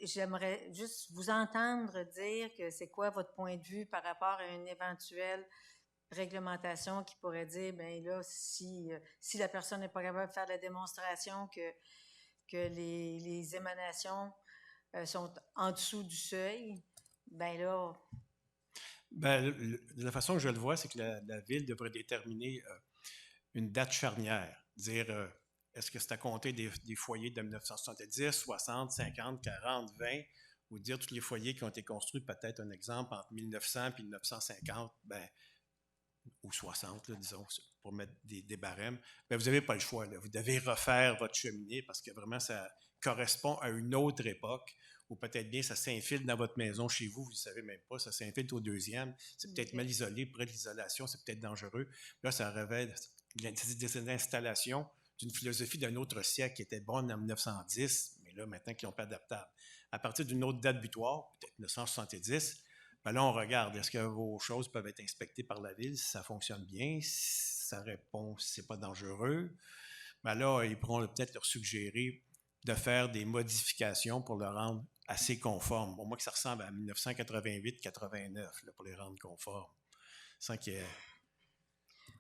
J'aimerais juste vous entendre dire que c'est quoi votre point de vue par rapport à une éventuelle réglementation qui pourrait dire, bien là, si la personne n'est pas capable de faire la démonstration que les émanations sont en dessous du seuil, bien là... Ben, de la façon que je le vois, c'est que la Ville devrait déterminer une date charnière. Dire, est-ce que c'est à compter des foyers de 1970, 60, 50, 40, 20, ou dire tous les foyers qui ont été construits, peut-être un exemple, entre 1900 et 1950, ben, ou 60, là, disons, pour mettre des barèmes, ben, vous n'avez pas le choix. Là. Vous devez refaire votre cheminée parce que vraiment, ça correspond à une autre époque, ou peut-être bien ça s'infile dans votre maison chez vous, vous ne savez même pas, ça s'infile au deuxième, c'est peut-être mal isolé, près de l'isolation, c'est peut-être dangereux. Là, ça révèle des installations d'une philosophie d'un autre siècle qui était bonne en 1910, mais là, maintenant, qui n'ont pas adaptable. À partir d'une autre date butoir, peut-être 1970, ben là, on regarde, est-ce que vos choses peuvent être inspectées par la Ville, si ça fonctionne bien, si ça répond, si c'est pas dangereux. Ben là, ils pourront peut-être leur suggérer de faire des modifications pour le rendre assez conforme. Au moins que ça ressemble à 1988-89, pour les rendre conformes. Sans qu'il y ait...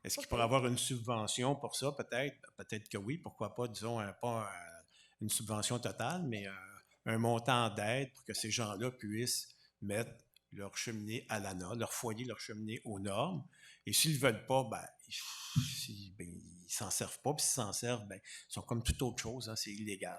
Est-ce qu'il pourrait avoir une subvention pour ça, peut-être? Peut-être que oui, pourquoi pas, disons, pas une subvention totale, mais un montant d'aide pour que ces gens-là puissent mettre leur cheminée à l'ANA, leur foyer, leur cheminée aux normes. Et s'ils ne veulent pas, ils s'en servent pas. Puis s'ils s'en servent, ils sont comme toute autre chose. Hein, c'est illégal.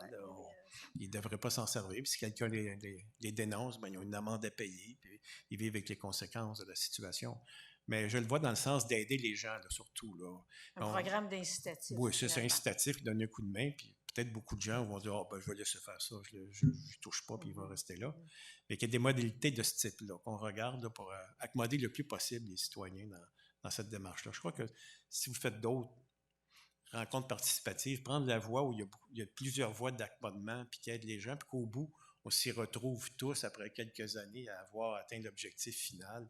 Ils ne devraient pas s'en servir. Puis si quelqu'un les dénonce, ils ont une amende à payer. Puis ils vivent avec les conséquences de la situation. Mais je le vois dans le sens d'aider les gens, là, surtout. Là. Un programme d'incitatif. Oui, c'est incitatif, donner un coup de main, puis peut-être beaucoup de gens vont dire je vais laisser faire ça, je ne touche pas, puis il va rester là. Mais qu'il y a des modalités de ce type-là qu'on regarde là, pour accommoder le plus possible les citoyens dans cette démarche-là. Je crois que si vous faites d'autres rencontres participatives, prendre la voie où il y a plusieurs voies d'accommodement, puis qui aident les gens, puis qu'au bout, on s'y retrouve tous après quelques années à avoir atteint l'objectif final,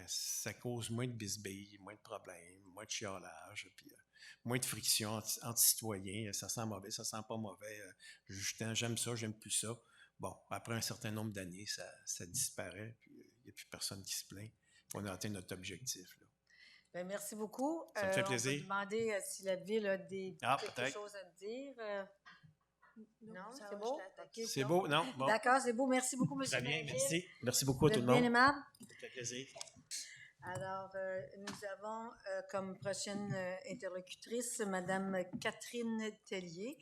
ça cause moins de bisbilles, moins de problèmes, moins de chiolage, puis moins de friction entre citoyens. Ça sent mauvais, ça sent pas mauvais. J'aime ça, j'aime plus ça. Bon, après un certain nombre d'années, ça disparaît, puis il n'y a plus personne qui se plaint. On a atteint notre objectif. Là. Bien, merci beaucoup. Ça me fait plaisir. On va demander si la Ville a quelque chose à dire. Non, c'est beau? Okay, c'est beau, non? Bon. D'accord, c'est beau. Merci beaucoup, M. Très bien, Mainville. merci. Merci beaucoup à tout le monde. Bien aimable. Ça fait plaisir. Alors, nous avons comme prochaine interlocutrice Mme Catherine Tellier.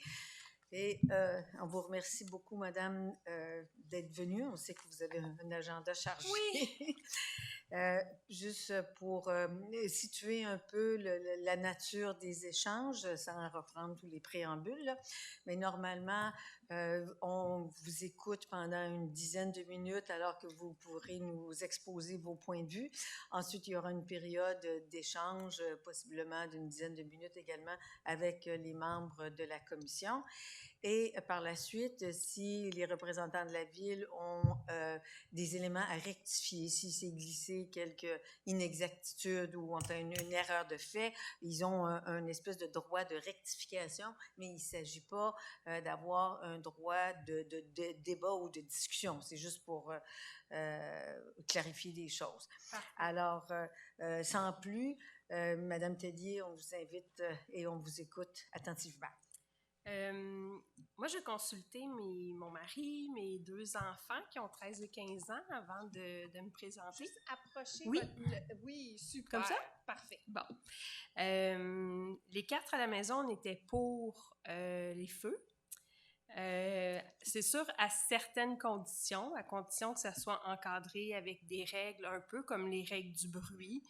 Et on vous remercie beaucoup, Madame, d'être venue. On sait que vous avez un agenda chargé. Oui. Juste pour situer un peu la nature des échanges, sans reprendre tous les préambules, là. Mais normalement, on vous écoute pendant une dizaine de minutes alors que vous pourrez nous exposer vos points de vue. Ensuite, il y aura une période d'échange, possiblement d'une dizaine de minutes également, avec les membres de la commission. Et par la suite, si les représentants de la ville ont des éléments à rectifier, si c'est glissé quelques inexactitudes ou ont une erreur de fait, ils ont un espèce de droit de rectification, mais il ne s'agit pas d'avoir un droit de débat ou de discussion. C'est juste pour clarifier des choses. Alors, sans plus, Madame Tellier, on vous invite et on vous écoute attentivement. Moi, j'ai consulté mon mari, mes 2 enfants qui ont 13 et 15 ans avant de me présenter. Juste approcher Oui. Oui, super. Comme ça? Parfait. Bon. Les 4 à la maison, on était pour les feux. C'est sûr, à certaines conditions, à condition que ça soit encadré avec des règles un peu comme les règles du bruit.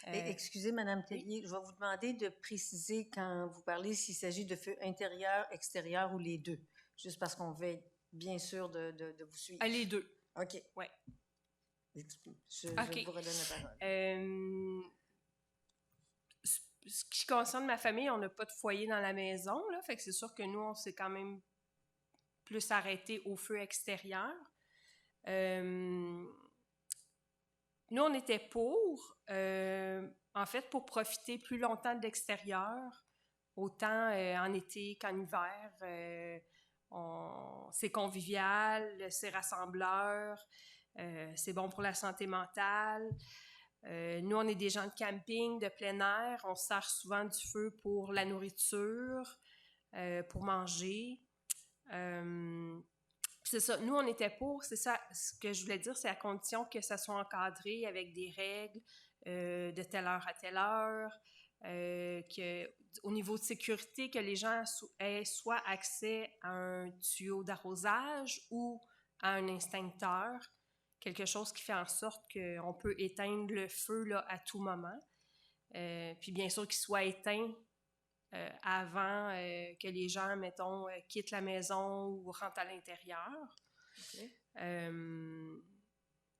Excusez, Madame Tellier, je vais vous demander de préciser quand vous parlez s'il s'agit de feux intérieur, extérieur ou les deux, juste parce qu'on veut être bien sûr de vous suivre. Les deux. OK. Oui. Je vous redonne la parole. Ce qui concerne ma famille, on n'a pas de foyer dans la maison, là, fait que c'est sûr que nous, on s'est quand même plus arrêté au feu extérieur. Nous, on était pour, en fait, pour profiter plus longtemps de l'extérieur, autant en été qu'en hiver. C'est convivial, c'est rassembleur, c'est bon pour la santé mentale. Nous, on est des gens de camping, de plein air. On sert souvent du feu pour la nourriture, pour manger. C'est ça. Nous, on était pour. C'est ça. Ce que je voulais dire, c'est à condition que ça soit encadré avec des règles de telle heure à telle heure, au niveau de sécurité, que les gens aient soit accès à un tuyau d'arrosage ou à un extincteur, quelque chose qui fait en sorte qu'on peut éteindre le feu là, à tout moment. Puis bien sûr qu'il soit éteint avant que les gens, mettons, quittent la maison ou rentrent à l'intérieur. Okay.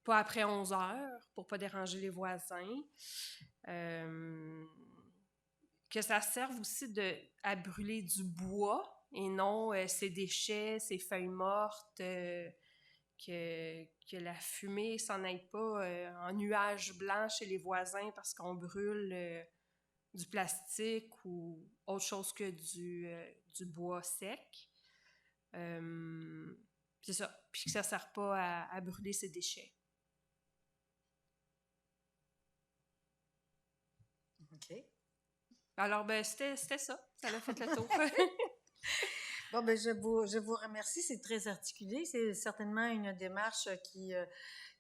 Pas après 11 heures, pour pas déranger les voisins. Que ça serve aussi à brûler du bois et non ces déchets, ces feuilles mortes, que la fumée s'en aille pas en nuages blancs chez les voisins parce qu'on brûle du plastique ou autre chose que du bois sec. C'est ça. Puis que ça ne sert pas à brûler ces déchets. OK. Alors, c'était ça. Ça a fait le tour. Bon, ben je vous remercie. C'est très articulé. C'est certainement une démarche qui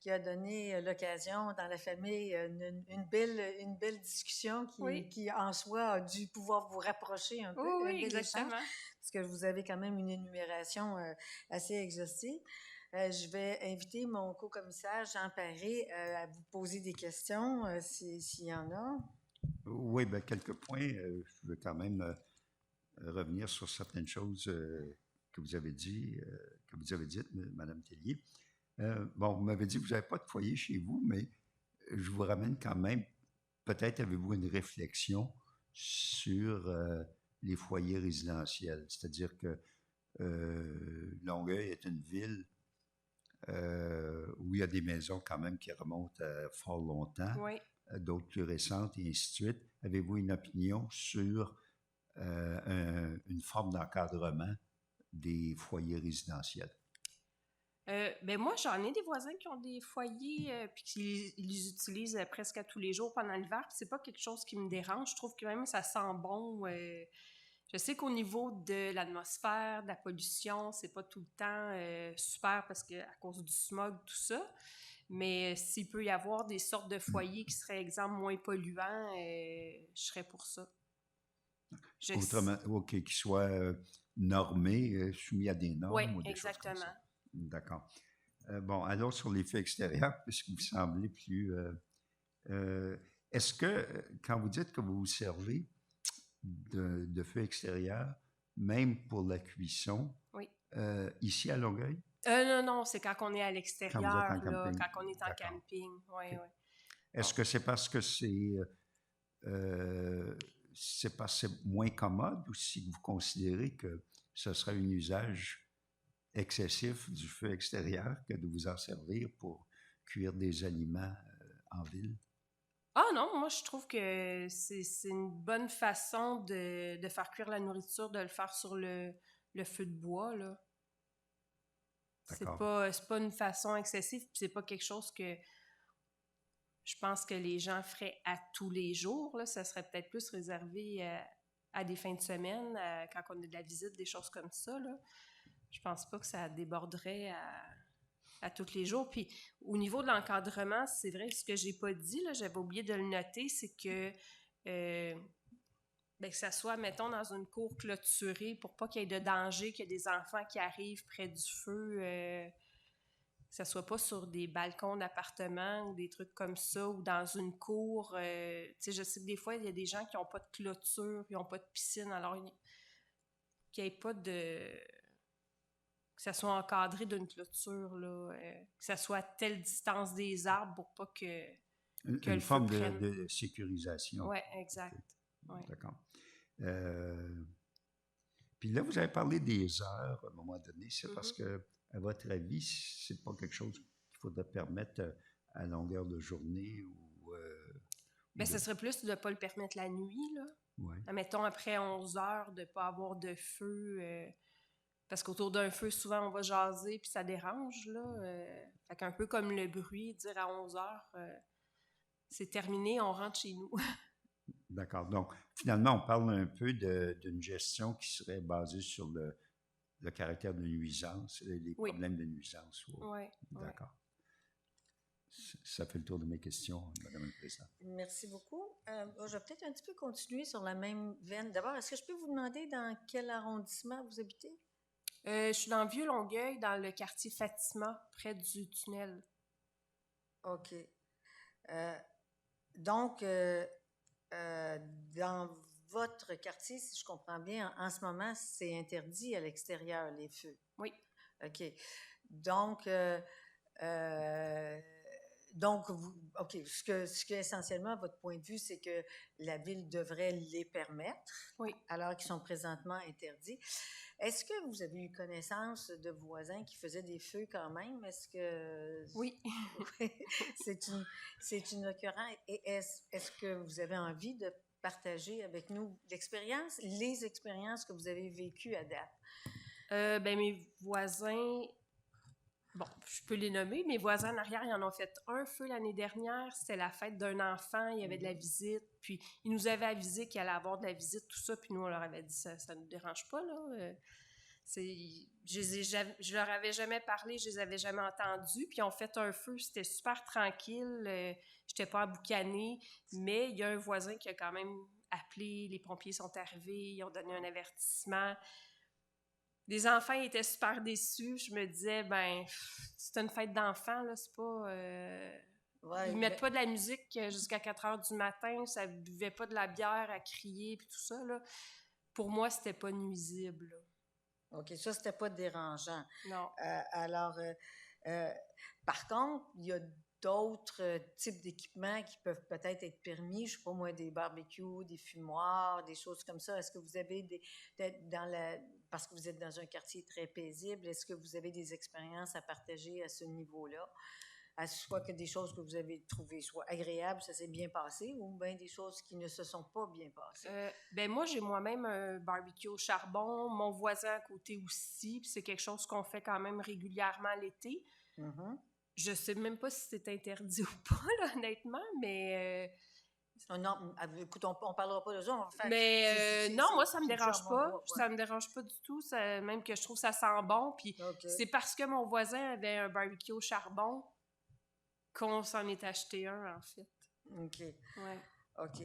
a donné l'occasion dans la famille une belle discussion qui en soi a dû pouvoir vous rapprocher un peu. Oui, exactement. Échange, parce que vous avez quand même une énumération assez exhaustive. Je vais inviter mon co-commissaire Jean Paré à vous poser des questions s'il y en a. Oui, bien, quelques points. Je veux quand même revenir sur certaines choses que vous avez dites, Mme Tellier. Bon, vous m'avez dit que vous n'avez pas de foyer chez vous, mais je vous ramène quand même, peut-être avez-vous une réflexion sur les foyers résidentiels. C'est-à-dire que Longueuil est une ville où il y a des maisons quand même qui remontent à fort longtemps, oui. D'autres plus récentes et ainsi de suite. Avez-vous une opinion sur une forme d'encadrement des foyers résidentiels? Ben moi, j'en ai des voisins qui ont des foyers puis qui les utilisent presque à tous les jours pendant l'hiver. Puis c'est pas quelque chose qui me dérange. Je trouve que même ça sent bon. Je sais qu'au niveau de l'atmosphère, de la pollution, c'est pas tout le temps super parce que à cause du smog, tout ça. Mais s'il peut y avoir des sortes de foyers qui seraient, exemple, moins polluants, je serais pour ça. Autrement, OK, qui soient normés, soumis à des normes. Oui, ou des exactement. Choses comme ça. D'accord. Bon, alors sur les feux extérieurs, puisque vous semblez plus... est-ce que, quand vous dites que vous vous servez de feux extérieurs, même pour la cuisson, oui. Ici à Longueuil? Non, c'est quand on est à l'extérieur, quand on est en camping. Oui, okay. Oui. Est-ce que c'est parce que c'est moins commode ou si vous considérez que ce sera un usage excessif du feu extérieur que de vous en servir pour cuire des aliments en ville? Ah non, moi je trouve que c'est une bonne façon de faire cuire la nourriture, de le faire sur le feu de bois, là. D'accord. C'est pas une façon excessive, puis c'est pas quelque chose que je pense que les gens feraient à tous les jours, là. Ça serait peut-être plus réservé à des fins de semaine, quand on a de la visite, des choses comme ça, là. Je pense pas que ça déborderait à tous les jours. Puis au niveau de l'encadrement, c'est vrai, ce que j'ai pas dit, là, j'avais oublié de le noter, c'est que que ça soit, mettons, dans une cour clôturée pour pas qu'il y ait de danger, qu'il y ait des enfants qui arrivent près du feu, que ça soit pas sur des balcons d'appartements ou des trucs comme ça, ou dans une cour. Tu sais, je sais que des fois, il y a des gens qui n'ont pas de clôture, qui n'ont pas de piscine, alors qu'il n'y ait pas de... que ça soit encadré d'une clôture, là, que ça soit à telle distance des arbres pour pas que le Une feu forme prenne. de sécurisation. Oui, exact. Ouais. D'accord. Puis là, vous avez parlé des heures à un moment donné. C'est parce que, à votre avis, c'est pas quelque chose qu'il faudrait permettre à longueur de journée ou... Ce serait plus de ne pas le permettre la nuit, là. Ouais. Mettons, après 11 heures, de ne pas avoir de feu. Parce qu'autour d'un feu, souvent, on va jaser puis ça dérange, là. Fait qu'un peu comme le bruit, dire à 11 heures, c'est terminé, on rentre chez nous. D'accord. Donc, finalement, on parle un peu d'une gestion qui serait basée sur le caractère de nuisance, les Oui. problèmes de nuisance. Oui. D'accord. Ça fait le tour de mes questions, Madame la Présidente. Merci beaucoup. Je vais peut-être un petit peu continuer sur la même veine. D'abord, est-ce que je peux vous demander dans quel arrondissement vous habitez? Je suis dans Vieux-Longueuil, dans le quartier Fatima, près du tunnel. OK. Donc, dans votre quartier, si je comprends bien, en ce moment, c'est interdit à l'extérieur, les feux. Oui. OK. Donc, OK, ce que essentiellement, votre point de vue, c'est que la ville devrait les permettre, Oui. alors qu'ils sont présentement interdits. Est-ce que vous avez eu connaissance de voisins qui faisaient des feux quand même? Est-ce que... Oui. c'est une occurrence. Et est-ce que vous avez envie de partager avec nous les expériences que vous avez vécues à date? Mes voisins... Bon, je peux les nommer. Mes voisins en arrière, ils en ont fait un feu l'année dernière. C'était la fête d'un enfant. Il y avait de la visite. Puis, ils nous avaient avisé qu'il allait avoir de la visite, tout ça. Puis, nous, on leur avait dit, ça ne nous dérange pas, là. Je leur avais jamais parlé, je les avais jamais entendus. Puis, ils ont fait un feu. C'était super tranquille. J'étais pas emboucanée. Mais il y a un voisin qui a quand même appelé. Les pompiers sont arrivés. Ils ont donné un avertissement. Les enfants étaient super déçus. Je me disais, c'est une fête d'enfants, là, c'est pas... ils mettent pas de la musique jusqu'à 4 heures du matin, ça buvait pas de la bière à crier, puis tout ça, là. Pour moi, c'était pas nuisible, là. OK, ça, c'était pas dérangeant. Non. Alors, par contre, il y a d'autres types d'équipements qui peuvent peut-être être permis, je sais pas moi, des barbecues, des fumoirs, des choses comme ça. Est-ce que vous avez parce que vous êtes dans un quartier très paisible, est-ce que vous avez des expériences à partager à ce niveau-là? Soit que des choses que vous avez trouvées soit agréables, ça s'est bien passé, ou bien des choses qui ne se sont pas bien passées? Moi, j'ai moi-même un barbecue au charbon, mon voisin à côté aussi, puis c'est quelque chose qu'on fait quand même régulièrement l'été. Mm-hmm. Je sais même pas si c'est interdit ou pas, là, honnêtement, mais... Non, écoute, on parlera pas de ça. On va faire, mais non, moi, ça me dérange pas. Ouais. Ça me dérange pas du tout. Même que je trouve que ça sent bon. Puis c'est parce que mon voisin avait un barbecue au charbon qu'on s'en est acheté un, en fait. OK. Ouais. OK.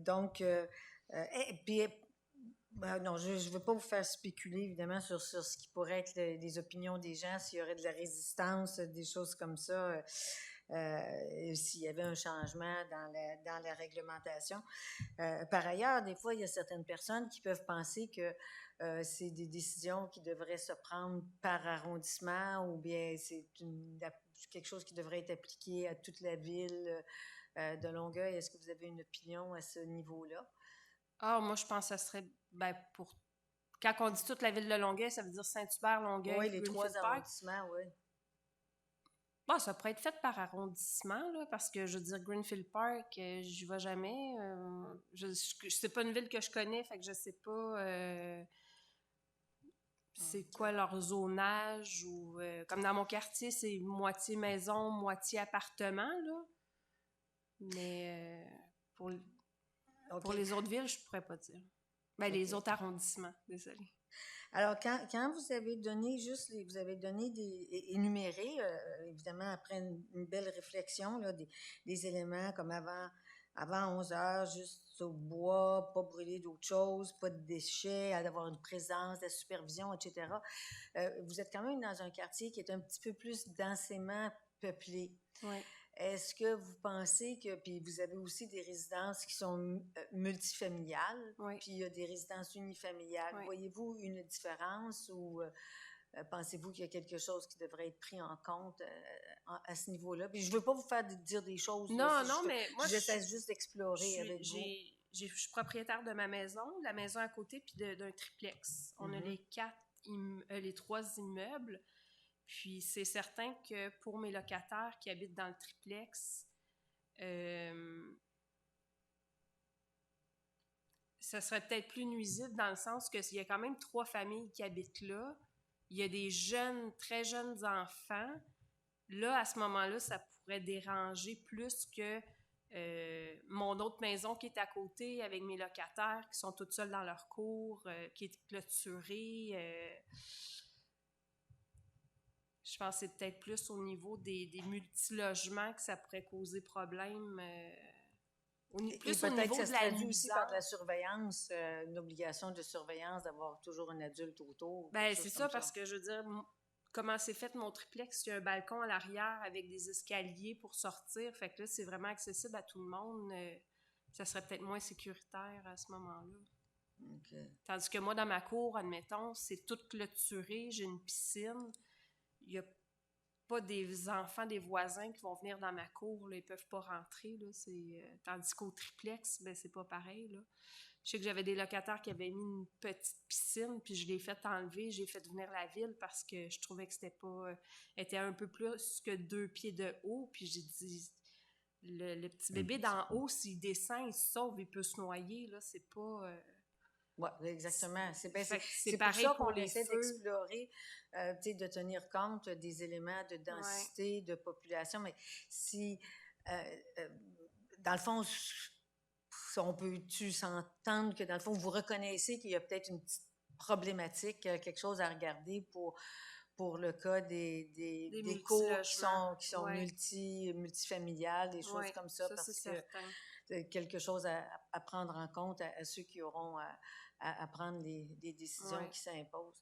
Donc, puis, non, je ne veux pas vous faire spéculer, évidemment, sur ce qui pourrait être les opinions des gens, s'il y aurait de la résistance, des choses comme ça, s'il y avait un changement dans la réglementation. Par ailleurs, des fois, il y a certaines personnes qui peuvent penser que c'est des décisions qui devraient se prendre par arrondissement ou bien c'est quelque chose qui devrait être appliqué à toute la ville de Longueuil. Est-ce que vous avez une opinion à ce niveau-là? Ah, moi, je pense que ça serait pour quand on dit toute la ville de Longueuil, ça veut dire Saint-Hubert, Longueuil, Oui, les 3 Greenfield Park. arrondissements, oui. Bon, ça pourrait être fait par arrondissement, là, parce que, je veux dire, Greenfield Park, j'y vais jamais. C'est pas une ville que je connais, fait que je sais pas c'est quoi leur zonage. Ou comme dans mon quartier, c'est moitié maison, moitié appartement, là. Mais pour les autres villes, je pourrais pas dire. Ben, les autres arrondissements, désolé. Alors, quand vous avez donné vous avez donné énuméré, évidemment, après une belle réflexion, là, des éléments comme avant 11 heures, juste au bois, pas brûler d'autres choses, pas de déchets, d'avoir une présence, de la supervision, etc. Vous êtes quand même dans un quartier qui est un petit peu plus densément peuplé. Oui. Est-ce que vous pensez puis vous avez aussi des résidences qui sont multifamiliales, Oui. puis il y a des résidences unifamiliales. Oui. Voyez-vous une différence ou pensez-vous qu'il y a quelque chose qui devrait être pris en compte à ce niveau-là? Puis je veux pas vous faire dire des choses. Non, mais moi, j'essaie juste d'explorer avec vous. Je suis propriétaire de ma maison, la maison à côté, puis d'un triplex. On a les 3 immeubles. Puis c'est certain que pour mes locataires qui habitent dans le triplex, ça serait peut-être plus nuisible dans le sens qu'il y a quand même 3 familles qui habitent là. Il y a des jeunes, très jeunes enfants. Là, à ce moment-là, ça pourrait déranger plus que mon autre maison qui est à côté avec mes locataires qui sont toutes seules dans leur cour, qui est clôturée. Je pense que c'est peut-être plus au niveau des multilogements que ça pourrait causer problème. Plus au niveau que ça de se la traduit aussi par de la nuisance. surveillance, une obligation de surveillance, d'avoir toujours un adulte autour. Ben, quelque c'est chose ça, comme parce que je veux dire, comment c'est fait mon triplex, il y a un balcon à l'arrière avec des escaliers pour sortir. Fait que là, c'est vraiment accessible à tout le monde. Ça serait peut-être moins sécuritaire à ce moment-là. OK. Tandis que moi, dans ma cour, admettons, c'est tout clôturé, j'ai une piscine. Il n'y a pas des enfants des voisins qui vont venir dans ma cour, là, ils ne peuvent pas rentrer. Là, tandis qu'au triplex, ben, c'est pas pareil. Là. Je sais que j'avais des locataires qui avaient mis une petite piscine, puis je l'ai fait enlever, j'ai fait venir la ville parce que je trouvais que c'était pas... était un peu plus que 2 pieds de haut, puis j'ai dit... Le petit bébé d'en haut, s'il descend, il se sauve, il peut se noyer, là, c'est pas... Oui, exactement. C'est pour pareil ça pour qu'on les essaie feux. d'explorer, de tenir compte des éléments de densité, de population. Mais si, dans le fond, on peut-tu s'entendre que, dans le fond, vous reconnaissez qu'il y a peut-être une petite problématique, quelque chose à regarder pour le cas des cours qui sont multifamiliales, des choses comme ça, parce c'est que certain. c'est quelque chose à prendre en compte à ceux qui auront à prendre des décisions qui s'imposent.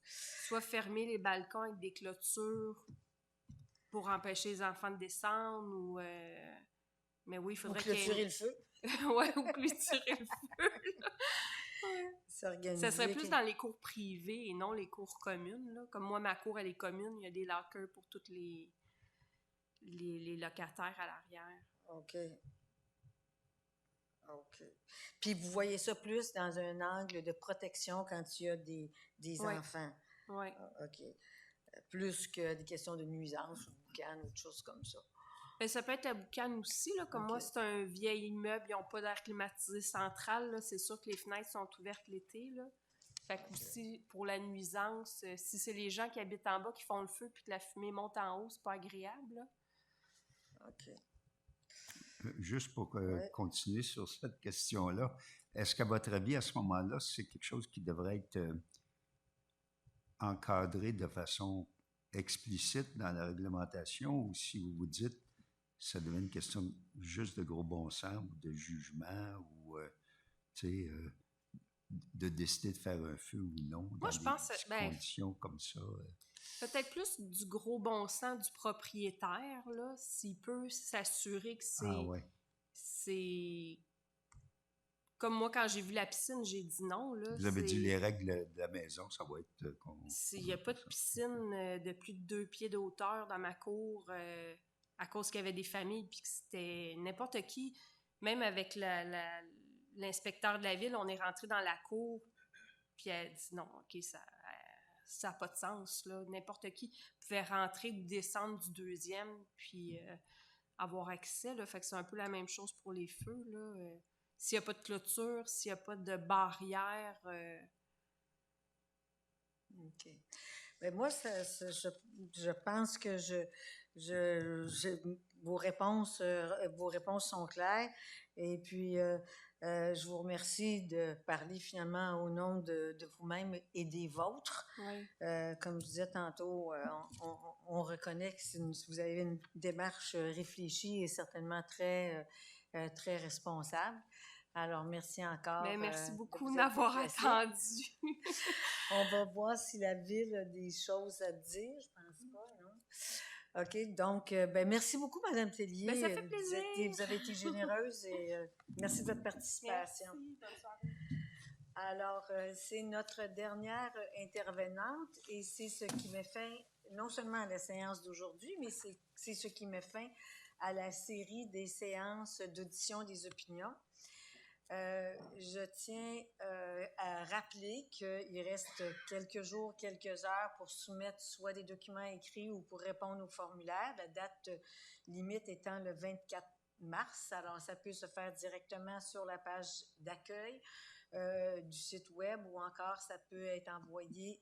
Soit fermer les balcons avec des clôtures pour empêcher les enfants de descendre ou... Mais oui, il faudrait clôturer le feu. Oui, ou clôturer le feu. S'organiser. Ça serait plus dans les cours privées et non les cours communes. Là. Comme moi, ma cour, elle est commune. Il y a des lockers pour tous les locataires à l'arrière. OK. Puis vous voyez ça plus dans un angle de protection quand il y a des enfants. Oui. OK. Plus que des questions de nuisance ou de boucan ou de choses comme ça. Ben, ça peut être la boucane aussi. Là. Comme moi, c'est un vieil immeuble. Ils n'ont pas d'air climatisé central. Là. C'est sûr que les fenêtres sont ouvertes l'été. Là. Fait que aussi, pour la nuisance, si c'est les gens qui habitent en bas qui font le feu puis que la fumée monte en haut, c'est pas agréable. Là. OK. Juste pour continuer sur cette question-là, est-ce qu'à votre avis, à ce moment-là, c'est quelque chose qui devrait être encadré de façon explicite dans la réglementation ou si vous vous dites ça devient une question juste de gros bon sens ou de jugement ou de décider de faire un feu ou non dans des conditions comme ça? Peut-être plus du gros bon sens du propriétaire, là, s'il peut s'assurer que c'est... Comme moi, quand j'ai vu la piscine, j'ai dit non. Là, vous avez dit les règles de la maison, ça va être... Il n'y a pas de piscine de plus de 2 pieds de hauteur dans ma cour à cause qu'il y avait des familles puis que c'était n'importe qui. Même avec l'inspecteur de la ville, on est rentré dans la cour Puis elle dit non, OK, ça n'a pas de sens, là. N'importe qui pouvait rentrer ou descendre du deuxième, puis avoir accès, là. Fait que c'est un peu la même chose pour les feux, là. S'il n'y a pas de clôture, s'il n'y a pas de barrière... OK. Mais moi, je pense que vos réponses sont claires. Et puis, je vous remercie de parler finalement au nom de vous-même et des vôtres. Oui. Comme je disais tantôt, on reconnaît que vous avez une démarche réfléchie et certainement très, très responsable. Alors, merci encore. Mais merci beaucoup de vous m'avoir être déplacé. attendu. On va voir si la ville a des choses à dire. Je pense pas, non? OK. Donc, merci beaucoup, Mme Tellier. Ben, ça fait plaisir. Vous avez été généreuse et merci de votre participation. Merci. Bonne soirée. Alors, c'est notre dernière intervenante et c'est ce qui met fin non seulement à la séance d'aujourd'hui, mais c'est ce qui met fin à la série des séances d'audition des opinions. Je tiens à rappeler qu'il reste quelques jours, quelques heures pour soumettre soit des documents écrits ou pour répondre au formulaire. La date limite étant le 24 mars. Alors, ça peut se faire directement sur la page d'accueil du site web ou encore ça peut être envoyé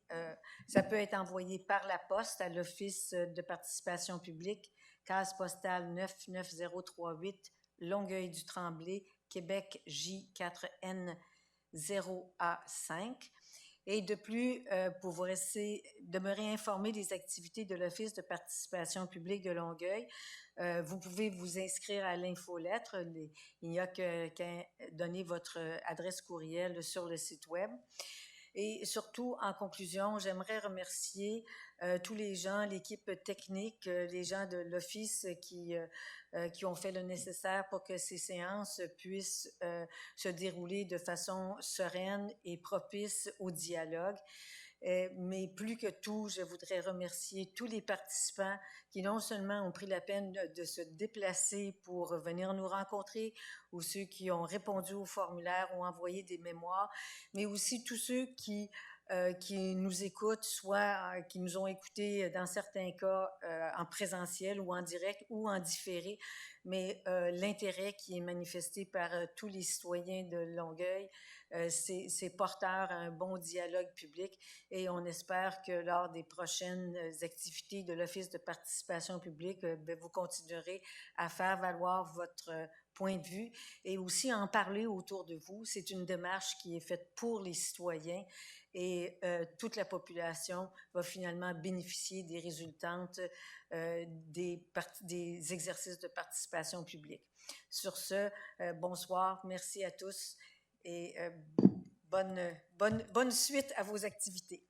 par la poste à l'Office de participation publique, case postale 99038, Longueuil-du-Tremblay, Québec J4N 0A5. Et de plus, pour vous demeurer informé des activités de l'Office de participation publique de Longueuil, vous pouvez vous inscrire à l'infolettre. Il n'y a qu'à donner votre adresse courriel sur le site web. Et surtout, en conclusion, j'aimerais remercier tous les gens, l'équipe technique, les gens de l'Office qui ont fait le nécessaire pour que ces séances puissent se dérouler de façon sereine et propice au dialogue. Mais plus que tout, je voudrais remercier tous les participants qui non seulement ont pris la peine de se déplacer pour venir nous rencontrer ou ceux qui ont répondu au formulaire ou envoyé des mémoires, mais aussi tous ceux qui nous écoutent, soit qui nous ont écoutés dans certains cas en présentiel ou en direct ou en différé, mais l'intérêt qui est manifesté par tous les citoyens de Longueuil, c'est porteur à un bon dialogue public et on espère que lors des prochaines activités de l'Office de participation publique, vous continuerez à faire valoir votre point de vue et aussi en parler autour de vous. C'est une démarche qui est faite pour les citoyens et toute la population va finalement bénéficier des résultantes des exercices de participation publique. Sur ce, bonsoir, merci à tous et bonne suite à vos activités.